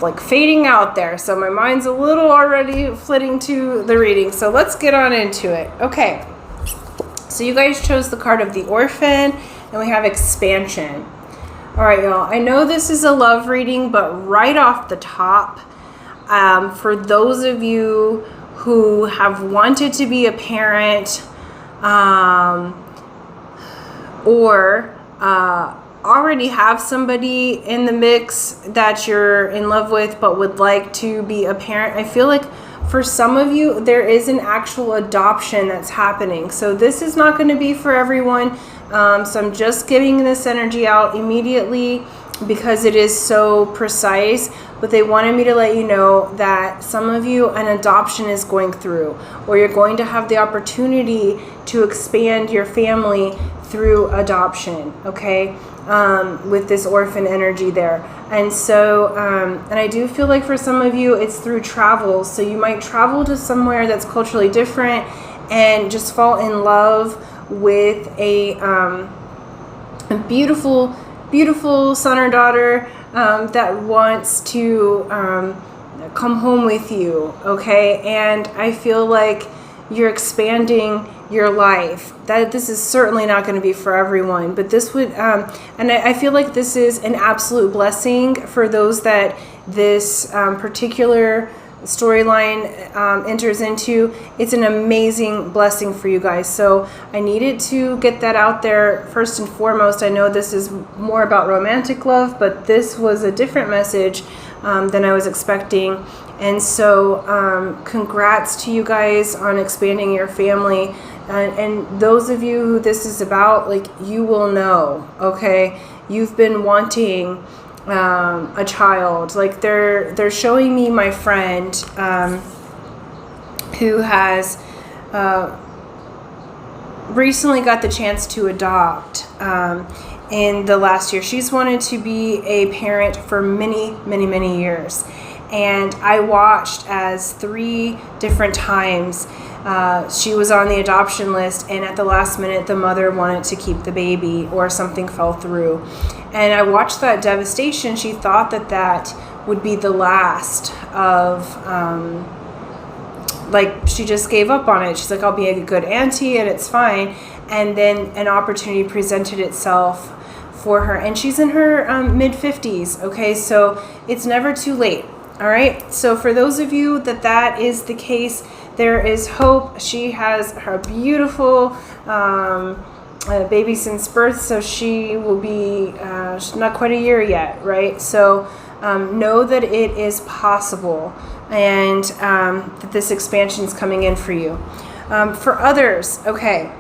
like fading out there, so my mind's a little already flitting to the reading, so let's get on into it. Okay, so you guys chose the card of the Orphan, and we have expansion. All right, y'all, I know this is a love reading, but right off the top, for those of you who have wanted to be a parent, or already have somebody in the mix that you're in love with but would like to be a parent, I feel like for some of you there is an actual adoption that's happening. So this is not going to be for everyone. So I'm just getting this energy out immediately because it is so precise, but they wanted me to let you know that some of you an adoption is going through, or you're going to have the opportunity to expand your family through adoption, okay? With this orphan energy there. And so, and I do feel like for some of you, it's through travel. So you might travel to somewhere that's culturally different and just fall in love with a beautiful, beautiful son or daughter that wants to come home with you, okay? And I feel like you're expanding your life. That this is certainly not going to be for everyone, but this would, and I feel like this is an absolute blessing for those that this particular storyline enters into. It's an amazing blessing for you guys. So I needed to get that out there first and foremost. I know this is more about romantic love, but this was a different message than I was expecting. And so congrats to you guys on expanding your family. And those of you who this is about, like, you will know, okay? You've been wanting a child. Like, they're showing me my friend who has recently got the chance to adopt in the last year. She's wanted to be a parent for many years. And I watched as 3 different times she was on the adoption list, and at the last minute the mother wanted to keep the baby or something fell through. And I watched that devastation. She thought that would be the last of, like, she just gave up on it. She's like, I'll be a good auntie and it's fine. And then an opportunity presented itself for her. And she's in her mid-50s, okay? So it's never too late, all right? So for those of you that is the case, there is hope. She has her beautiful baby since birth, so she will be she's not quite a year yet, right? So know that it is possible, and that this expansion is coming in for you. For others, okay,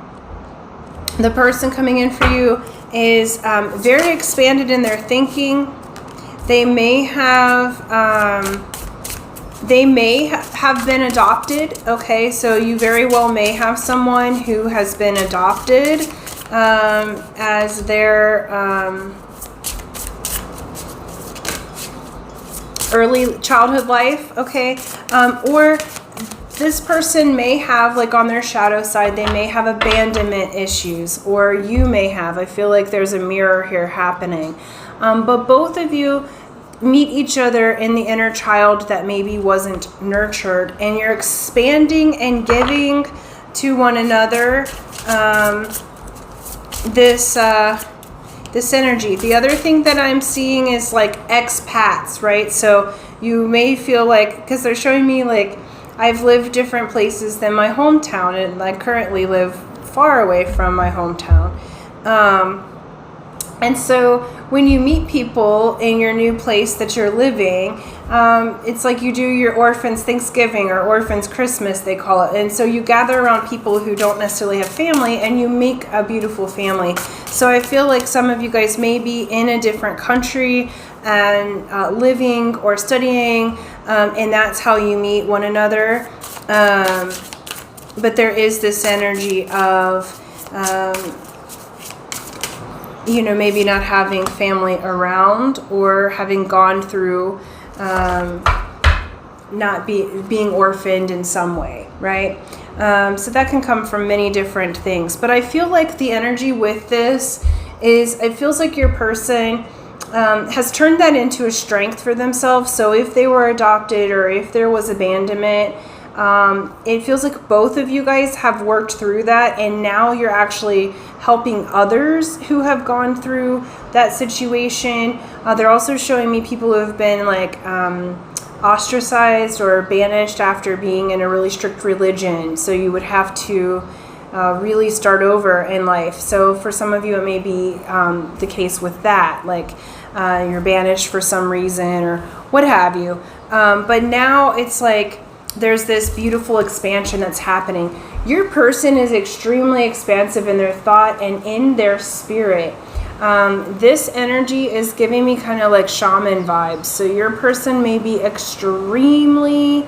the person coming in for you is very expanded in their thinking. They may have been adopted, okay? So you very well may have someone who has been adopted as their early childhood life, okay? Or this person may have, like, on their shadow side, they may have abandonment issues, or you may have. I feel like there's a mirror here happening. But both of you meet each other in the inner child that maybe wasn't nurtured, and you're expanding and giving to one another this energy. The other thing that I'm seeing is, like, expats, right? So you may feel like, because they're showing me, like, I've lived different places than my hometown, and I currently live far away from my hometown. And so when you meet people in your new place that you're living, it's like you do your orphans Thanksgiving or orphans Christmas, they call it. And so you gather around people who don't necessarily have family, and you make a beautiful family. So I feel like some of you guys may be in a different country and living or studying, and that's how you meet one another. But there is this energy of maybe not having family around, or having gone through not being orphaned in some way, right? So that can come from many different things. But I feel like the energy with this is, it feels like your person has turned that into a strength for themselves. So if they were adopted, or if there was abandonment, it feels like both of you guys have worked through that, and now you're actually helping others who have gone through that situation. They're also showing me people who have been, like, ostracized or banished after being in a really strict religion. So you would have to really start over in life. So for some of you, it may be the case with that, like you're banished for some reason or what have you. But now it's like there's this beautiful expansion that's happening. Your person is extremely expansive in their thought and in their spirit. This energy is giving me kind of like shaman vibes. So your person may be extremely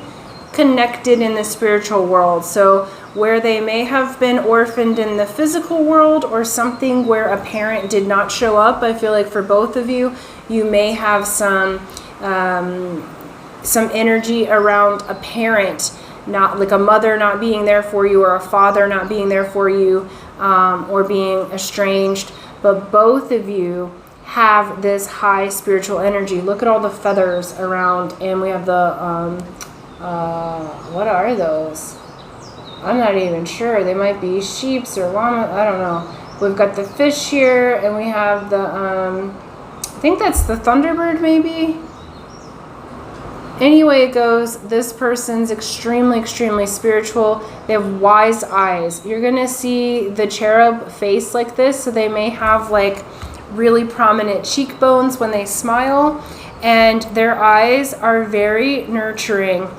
connected in the spiritual world. So where they may have been orphaned in the physical world, or something where a parent did not show up, I feel like for both of you, you may have some energy around a parent, not like a mother not being there for you, or a father not being there for you, or being estranged. But both of you have this high spiritual energy. Look at all the feathers around, and we have the what are those? I'm not even sure. They might be sheeps or llama. I don't know. We've got the fish here, and we have the, I think that's the Thunderbird maybe. Anyway it goes, this person's extremely, extremely spiritual. They have wise eyes. You're going to see the cherub face like this, so they may have like really prominent cheekbones when they smile, and their eyes are very nurturing.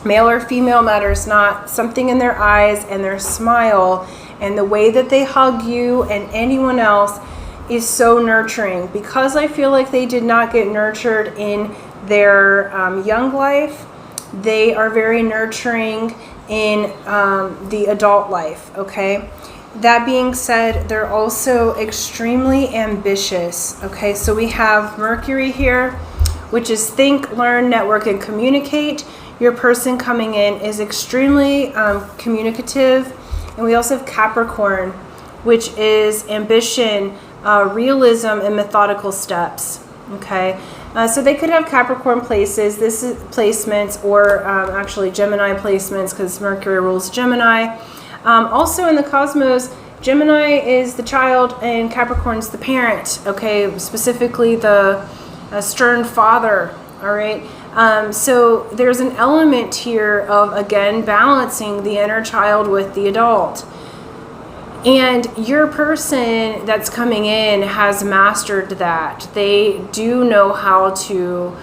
Male or female matters not. Something in their eyes and their smile and the way that they hug you and anyone else is so nurturing. Because I feel like they did not get nurtured in their young life, they are very nurturing in the adult life, okay? That being said, they're also extremely ambitious, okay? So we have Mercury here, which is think, learn, network, and communicate. Your person coming in is extremely communicative. And we also have Capricorn, which is ambition, realism, and methodical steps, okay? So they could have Capricorn places, this is placements, or actually Gemini placements, because Mercury rules Gemini. Also in the cosmos, Gemini is the child and Capricorn's the parent, okay? Specifically the stern father, all right? So there's an element here of, again, balancing the inner child with the adult. And your person that's coming in has mastered that. They do know how to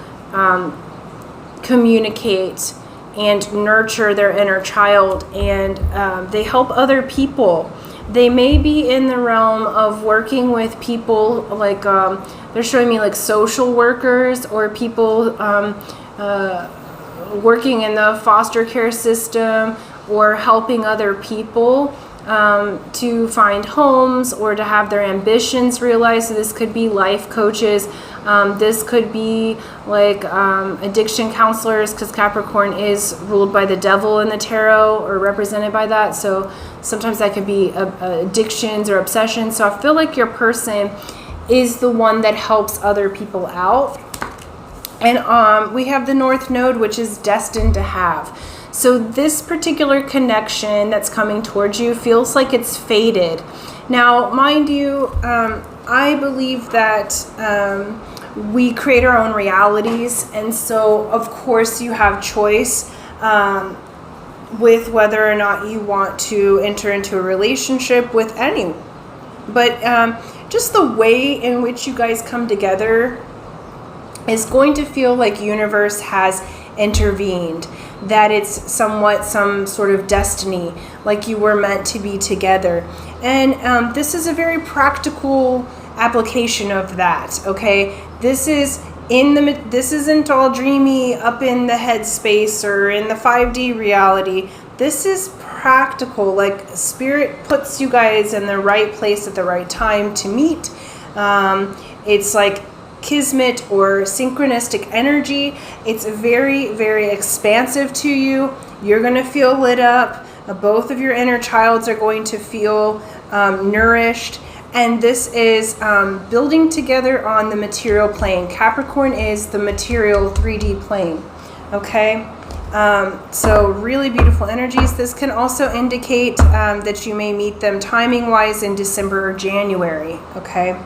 communicate and nurture their inner child, and they help other people. They may be in the realm of working with people like, they're showing me like social workers or people working in the foster care system or helping other people to find homes or to have their ambitions realized. So this could be life coaches. This could be like addiction counselors, because Capricorn is ruled by the devil in the tarot, or represented by that. So sometimes that could be addictions or obsessions. So I feel like your person is the one that helps other people out. And we have the North Node, which is destined to have. So this particular connection that's coming towards you feels like it's fated. Now, mind you, I believe that we create our own realities. And so, of course, you have choice with whether or not you want to enter into a relationship with anyone. But just the way in which you guys come together is going to feel like universe has intervened, that it's somewhat some sort of destiny, like you were meant to be together. And this is a very practical application of that, okay? This isn't all dreamy up in the head space or in the 5D reality. This is practical, like spirit puts you guys in the right place at the right time to meet. It's like kismet or synchronistic energy. It's very, very expansive to you. You're going to feel lit up. Both of your inner childs are going to feel nourished. And this is building together on the material plane. Capricorn is the material 3D plane. Okay? So really beautiful energies. This can also indicate that you may meet them timing-wise in December or January. Okay?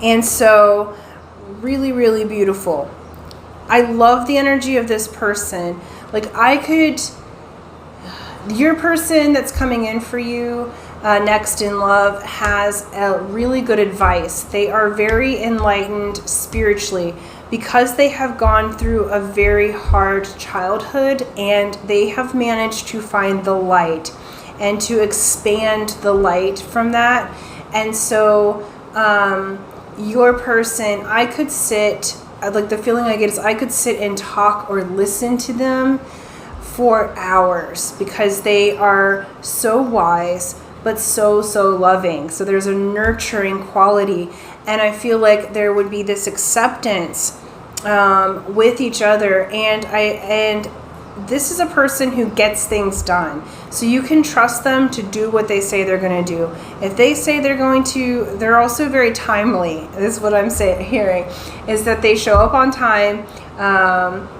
And so, really, really beautiful. I love the energy of this person. Like, your person that's coming in for you next in love has a really good advice. They are very enlightened spiritually because they have gone through a very hard childhood, and they have managed to find the light and to expand the light from that. And so, your person, I could sit, like the feeling I get is I could sit and talk or listen to them for hours, because they are so wise but so loving. So there's a nurturing quality, and I feel like there would be this acceptance with each other. And this is a person who gets things done. So you can trust them to do what they say they're going to do. If they say they're going to, they're also very timely. This is what I'm hearing, is that they show up on time,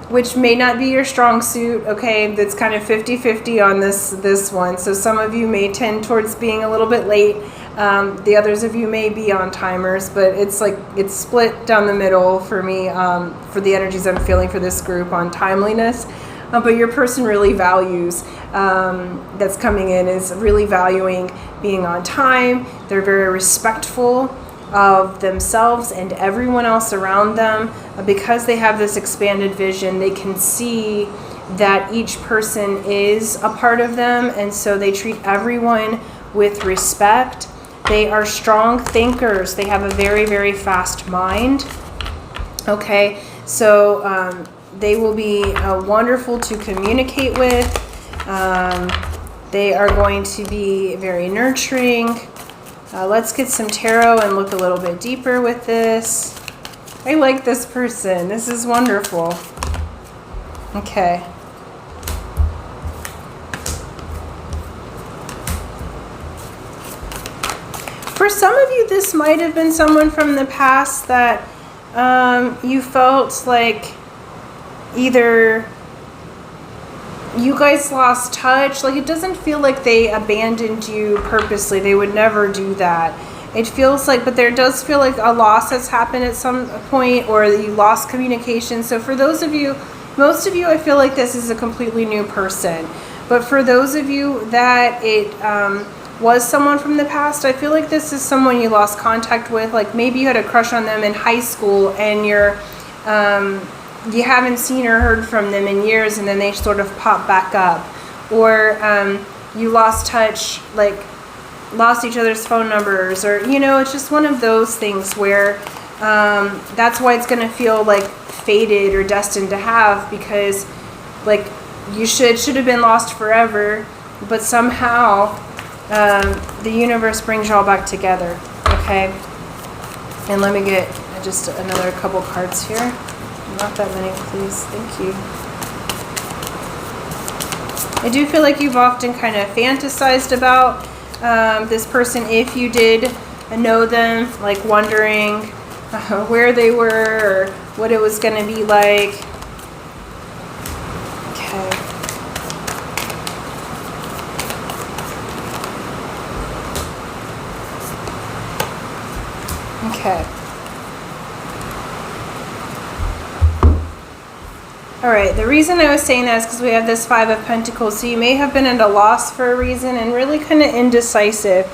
which may not be your strong suit, okay? That's kind of 50-50 on this one. So some of you may tend towards being a little bit late. The others of you may be on timers, but it's like it's split down the middle for me, for the energies I'm feeling for this group on timeliness. But your person really values, that's coming in, is really valuing being on time. They're very respectful of themselves and everyone else around them. Because they have this expanded vision, they can see that each person is a part of them, and so they treat everyone with respect. They are strong thinkers. They have a very, very fast mind. Okay, so they will be wonderful to communicate with. They are going to be very nurturing. Let's get some tarot and look a little bit deeper with this. I like this person. This is wonderful. Okay. For some of you, this might have been someone from the past that you felt like either you guys lost touch. Like, it doesn't feel like they abandoned you purposely. They would never do that. It feels like, but there does feel like a loss has happened at some point, or you lost communication. So for those of you, most of you, I feel like this is a completely new person. But for those of you that it was someone from the past, I feel like this is someone you lost contact with. Like maybe you had a crush on them in high school and you haven't seen or heard from them in years, and then they sort of pop back up. Or you lost touch, like lost each other's phone numbers, or, you know, it's just one of those things where that's why it's going to feel like fated or destined to have, because like you should have been lost forever, but somehow the universe brings y'all back together. Okay, and let me get just another couple cards here. Not that many, please. Thank you. I do feel like you've often kind of fantasized about this person, if you did know them, like wondering where they were or what it was going to be like. Okay. Okay. All right, the reason I was saying that is because we have this Five of Pentacles, so you may have been at a loss for a reason and really kind of indecisive.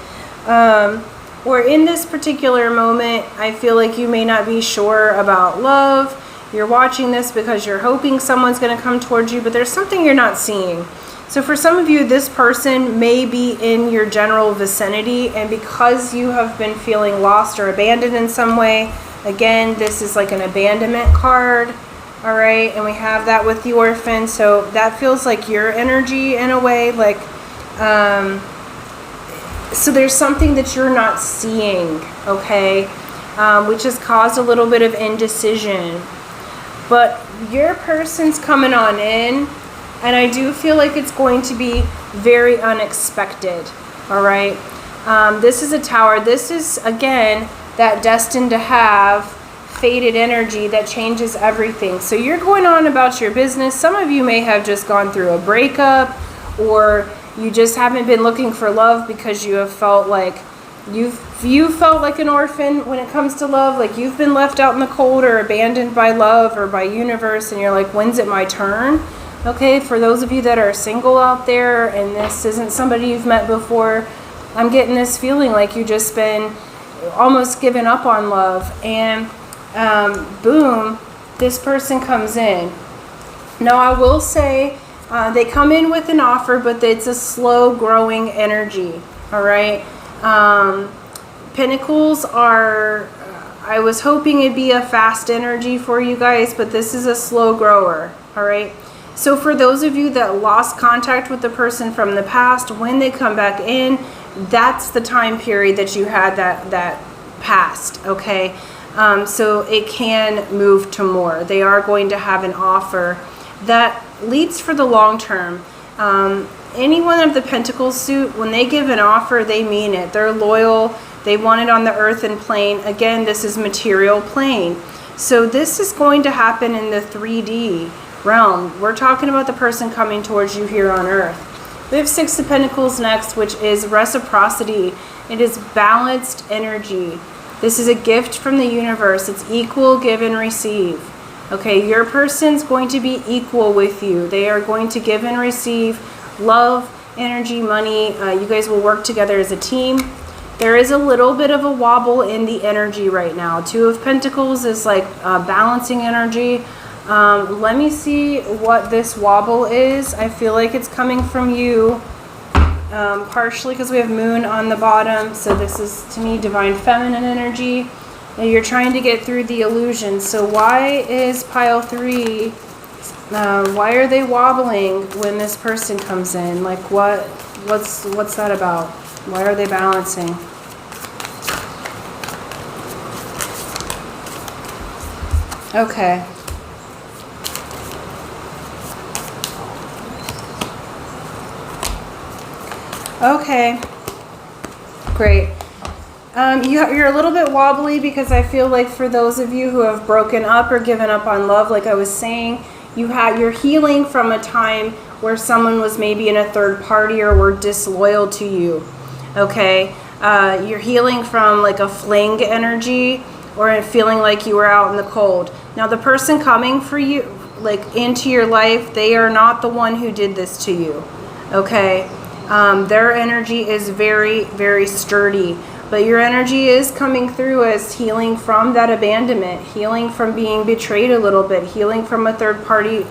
Or in this particular moment, I feel like you may not be sure about love. You're watching this because you're hoping someone's going to come towards you, but there's something you're not seeing. So for some of you, this person may be in your general vicinity, and because you have been feeling lost or abandoned in some way, again, this is like an abandonment card. All right, and we have that with the orphan, so that feels like your energy in a way, like, so there's something that you're not seeing, okay, which has caused a little bit of indecision. But your person's coming on in, and I do feel like it's going to be very unexpected, all right? This is a Tower. This is, again, that destined to have fated energy that changes everything. So you're going on about your business. Some of you may have just gone through a breakup, or you just haven't been looking for love because you have felt like you felt like an orphan when it comes to love, like you've been left out in the cold or abandoned by love or by universe, and you're like, when's it my turn? Okay, for those of you that are single out there and this isn't somebody you've met before, I'm getting this feeling like you've just been almost given up on love, and boom, this person comes in. Now I will say they come in with an offer, but it's a slow growing energy. All right. Pentacles are, I was hoping it'd be a fast energy for you guys, but this is a slow grower. All right. So for those of you that lost contact with the person from the past, when they come back in, that's the time period that you had that past. Okay. So it can move to more. They are going to have an offer that leads for the long term. Anyone of the Pentacles suit, when they give an offer, they mean it. They're loyal. They want it on the earthen plane. Again, this is material plane. So this is going to happen in the 3D realm. We're talking about the person coming towards you here on earth. We have Six of Pentacles next, which is reciprocity. It is balanced energy. This is a gift from the universe. It's equal give and receive. Okay, your person's going to be equal with you. They are going to give and receive love, energy, money. You guys will work together as a team. There is a little bit of a wobble in the energy right now. Two of Pentacles is like balancing energy. Let me see what this wobble is. I feel like it's coming from you. Partially because we have Moon on the bottom. So this is, to me, divine feminine energy. And you're trying to get through the illusion. So why is pile 3, why are they wobbling when this person comes in? Like what's that about? Why are they balancing? Okay. Okay. Great. You're a little bit wobbly because I feel like for those of you who have broken up or given up on love, like I was saying, you're healing from a time where someone was maybe in a third party or were disloyal to you. Okay, you're healing from like a fling energy or feeling like you were out in the cold. Now the person coming for you, like into your life, they are not the one who did this to you. Okay, their energy is very, very sturdy. But your energy is coming through as healing from that abandonment, healing from being betrayed a little bit, healing from a third party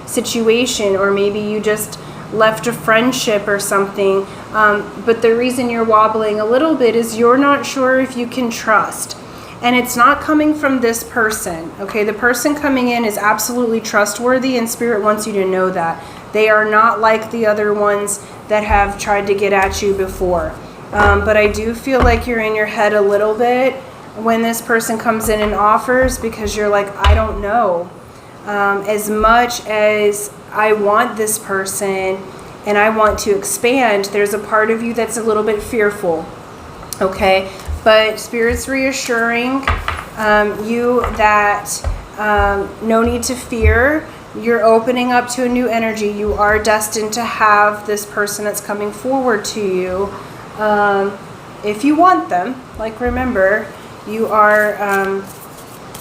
situation, or maybe you just left a friendship or something. But the reason you're wobbling a little bit is you're not sure if you can trust. And it's not coming from this person. Okay, the person coming in is absolutely trustworthy, and Spirit wants you to know that. They are not like the other ones that have tried to get at you before. But I do feel like you're in your head a little bit when this person comes in and offers, because you're like, I don't know. As much as I want this person and I want to expand, there's a part of you that's a little bit fearful. Okay, but Spirit's reassuring you that no need to fear. You're opening up to a new energy. You are destined to have this person that's coming forward to you. If you want them, like remember, you are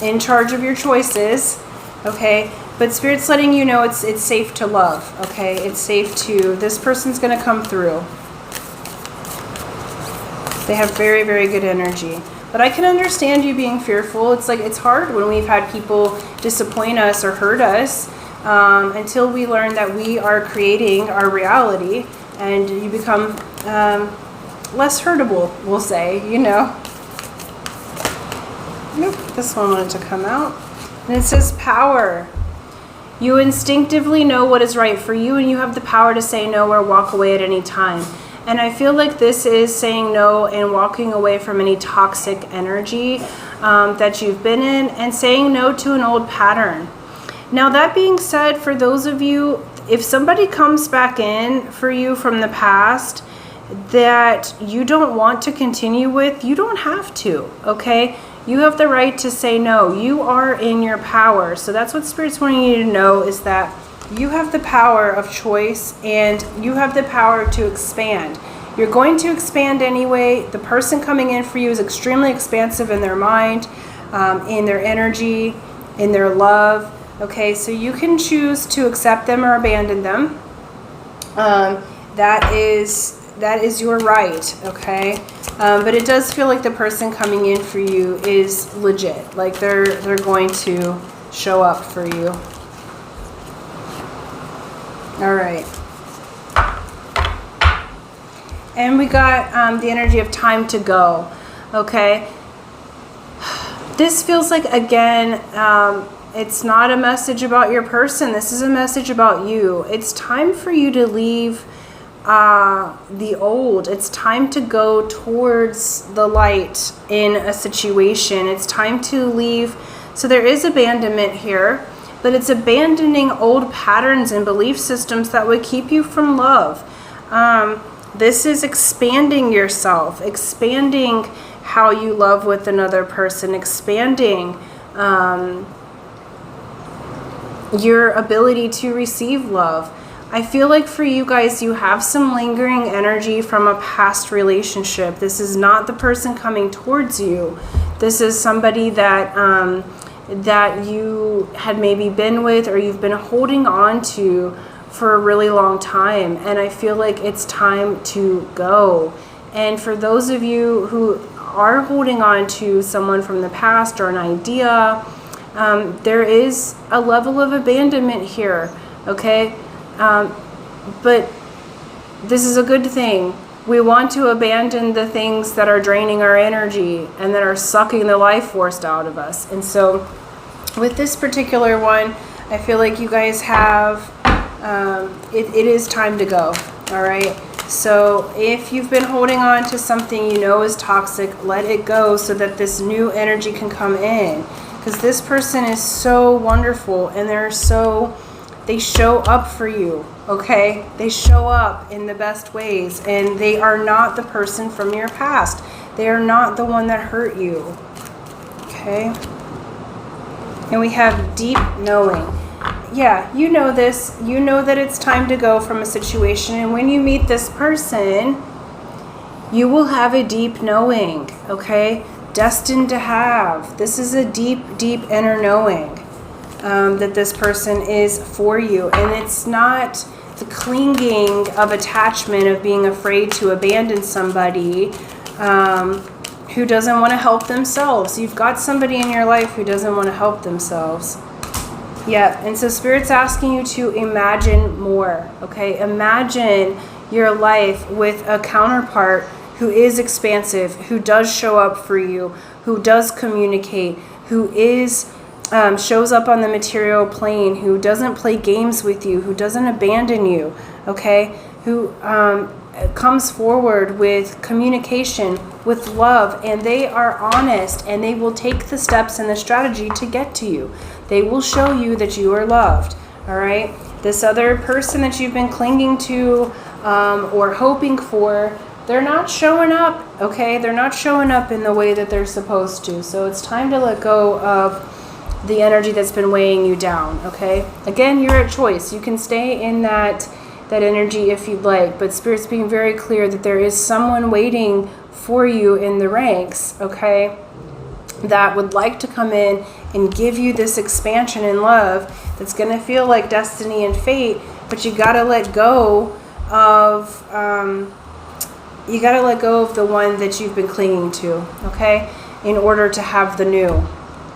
in charge of your choices, okay? But Spirit's letting you know it's safe to love, okay? It's safe to, this person's going to come through. They have very, very good energy. But I can understand you being fearful. It's like, it's hard when we've had people disappoint us or hurt us until we learn that we are creating our reality, and you become less hurtable, we'll say, you know. Nope, this one wanted to come out. And it says power. You instinctively know what is right for you, and you have the power to say no or walk away at any time. And I feel like this is saying no and walking away from any toxic energy that you've been in, and saying no to an old pattern. Now, that being said, for those of you, if somebody comes back in for you from the past that you don't want to continue with, you don't have to, okay? You have the right to say no. You are in your power. So that's what Spirit's wanting you to know, is that you have the power of choice, and you have the power to expand. You're going to expand anyway. The person coming in for you is extremely expansive in their mind, in their energy, in their love. Okay, so you can choose to accept them or abandon them. That is your right, okay? But it does feel like the person coming in for you is legit. Like they're going to show up for you. All right. And we got the energy of time to go, okay? This feels like, again, it's not a message about your person. This is a message about you. It's time for you to leave the old. It's time to go towards the light in a situation. It's time to leave. So there is abandonment here. but it's abandoning old patterns and belief systems that would keep you from love. This is expanding yourself, expanding how you love with another person, expanding your ability to receive love. I feel like for you guys, you have some lingering energy from a past relationship. This is not the person coming towards you. This is somebody that that you had maybe been with, or you've been holding on to for a really long time. And I feel like it's time to go. And for those of you who are holding on to someone from the past or an idea, there is a level of abandonment here, okay? But this is a good thing. We want to abandon the things that are draining our energy and that are sucking the life force out of us. And so with this particular one, I feel like you guys have, it is time to go, all right? So if you've been holding on to something you know is toxic, let it go so that this new energy can come in. Because this person is so wonderful, and they show up for you, okay? They show up in the best ways, and they are not the person from your past. They are not the one that hurt you, okay? And we have deep knowing. Yeah, you know this. You know that it's time to go from a situation, and when you meet this person, you will have a deep knowing, okay? Destined to have. This is a deep, deep inner knowing that this person is for you. And it's not the clinging of attachment, of being afraid to abandon somebody who doesn't want to help themselves. You've got somebody in your life who doesn't want to help themselves. Yeah, and so Spirit's asking you to imagine more, okay? Imagine your life with a counterpart who is expansive, who does show up for you, who does communicate, who is shows up on the material plane, who doesn't play games with you, who doesn't abandon you, okay? Who comes forward with communication, with love, and they are honest, and they will take the steps and the strategy to get to you. They will show you that you are loved, all right? This other person that you've been clinging to or hoping for, they're not showing up, okay? They're not showing up in the way that they're supposed to. So it's time to let go of the energy that's been weighing you down, okay? Again, you're at choice. You can stay in that energy if you'd like, but Spirit's being very clear that there is someone waiting for you in the ranks, okay, that would like to come in and give you this expansion in love that's going to feel like destiny and fate, but you got to let go of the one that you've been clinging to, okay, in order to have the new.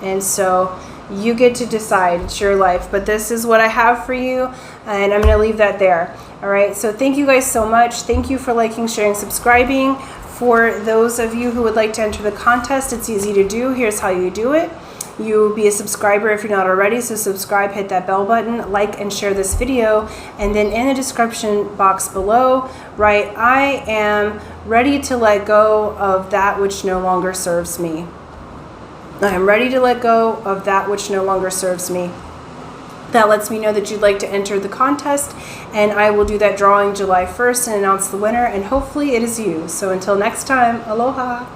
And so you get to decide. It's your life. But this is what I have for you, and I'm going to leave that there. All right, so thank you guys so much. Thank you for liking, sharing, subscribing. For those of you who would like to enter the contest, it's easy to do. Here's how you do it. You be a subscriber if you're not already, so subscribe, hit that bell button, like and share this video, and then in the description box below, write, I am ready to let go of that which no longer serves me. I am ready to let go of that which no longer serves me. That lets me know that you'd like to enter the contest, and I will do that drawing July 1st and announce the winner, and hopefully it is you. So until next time, aloha.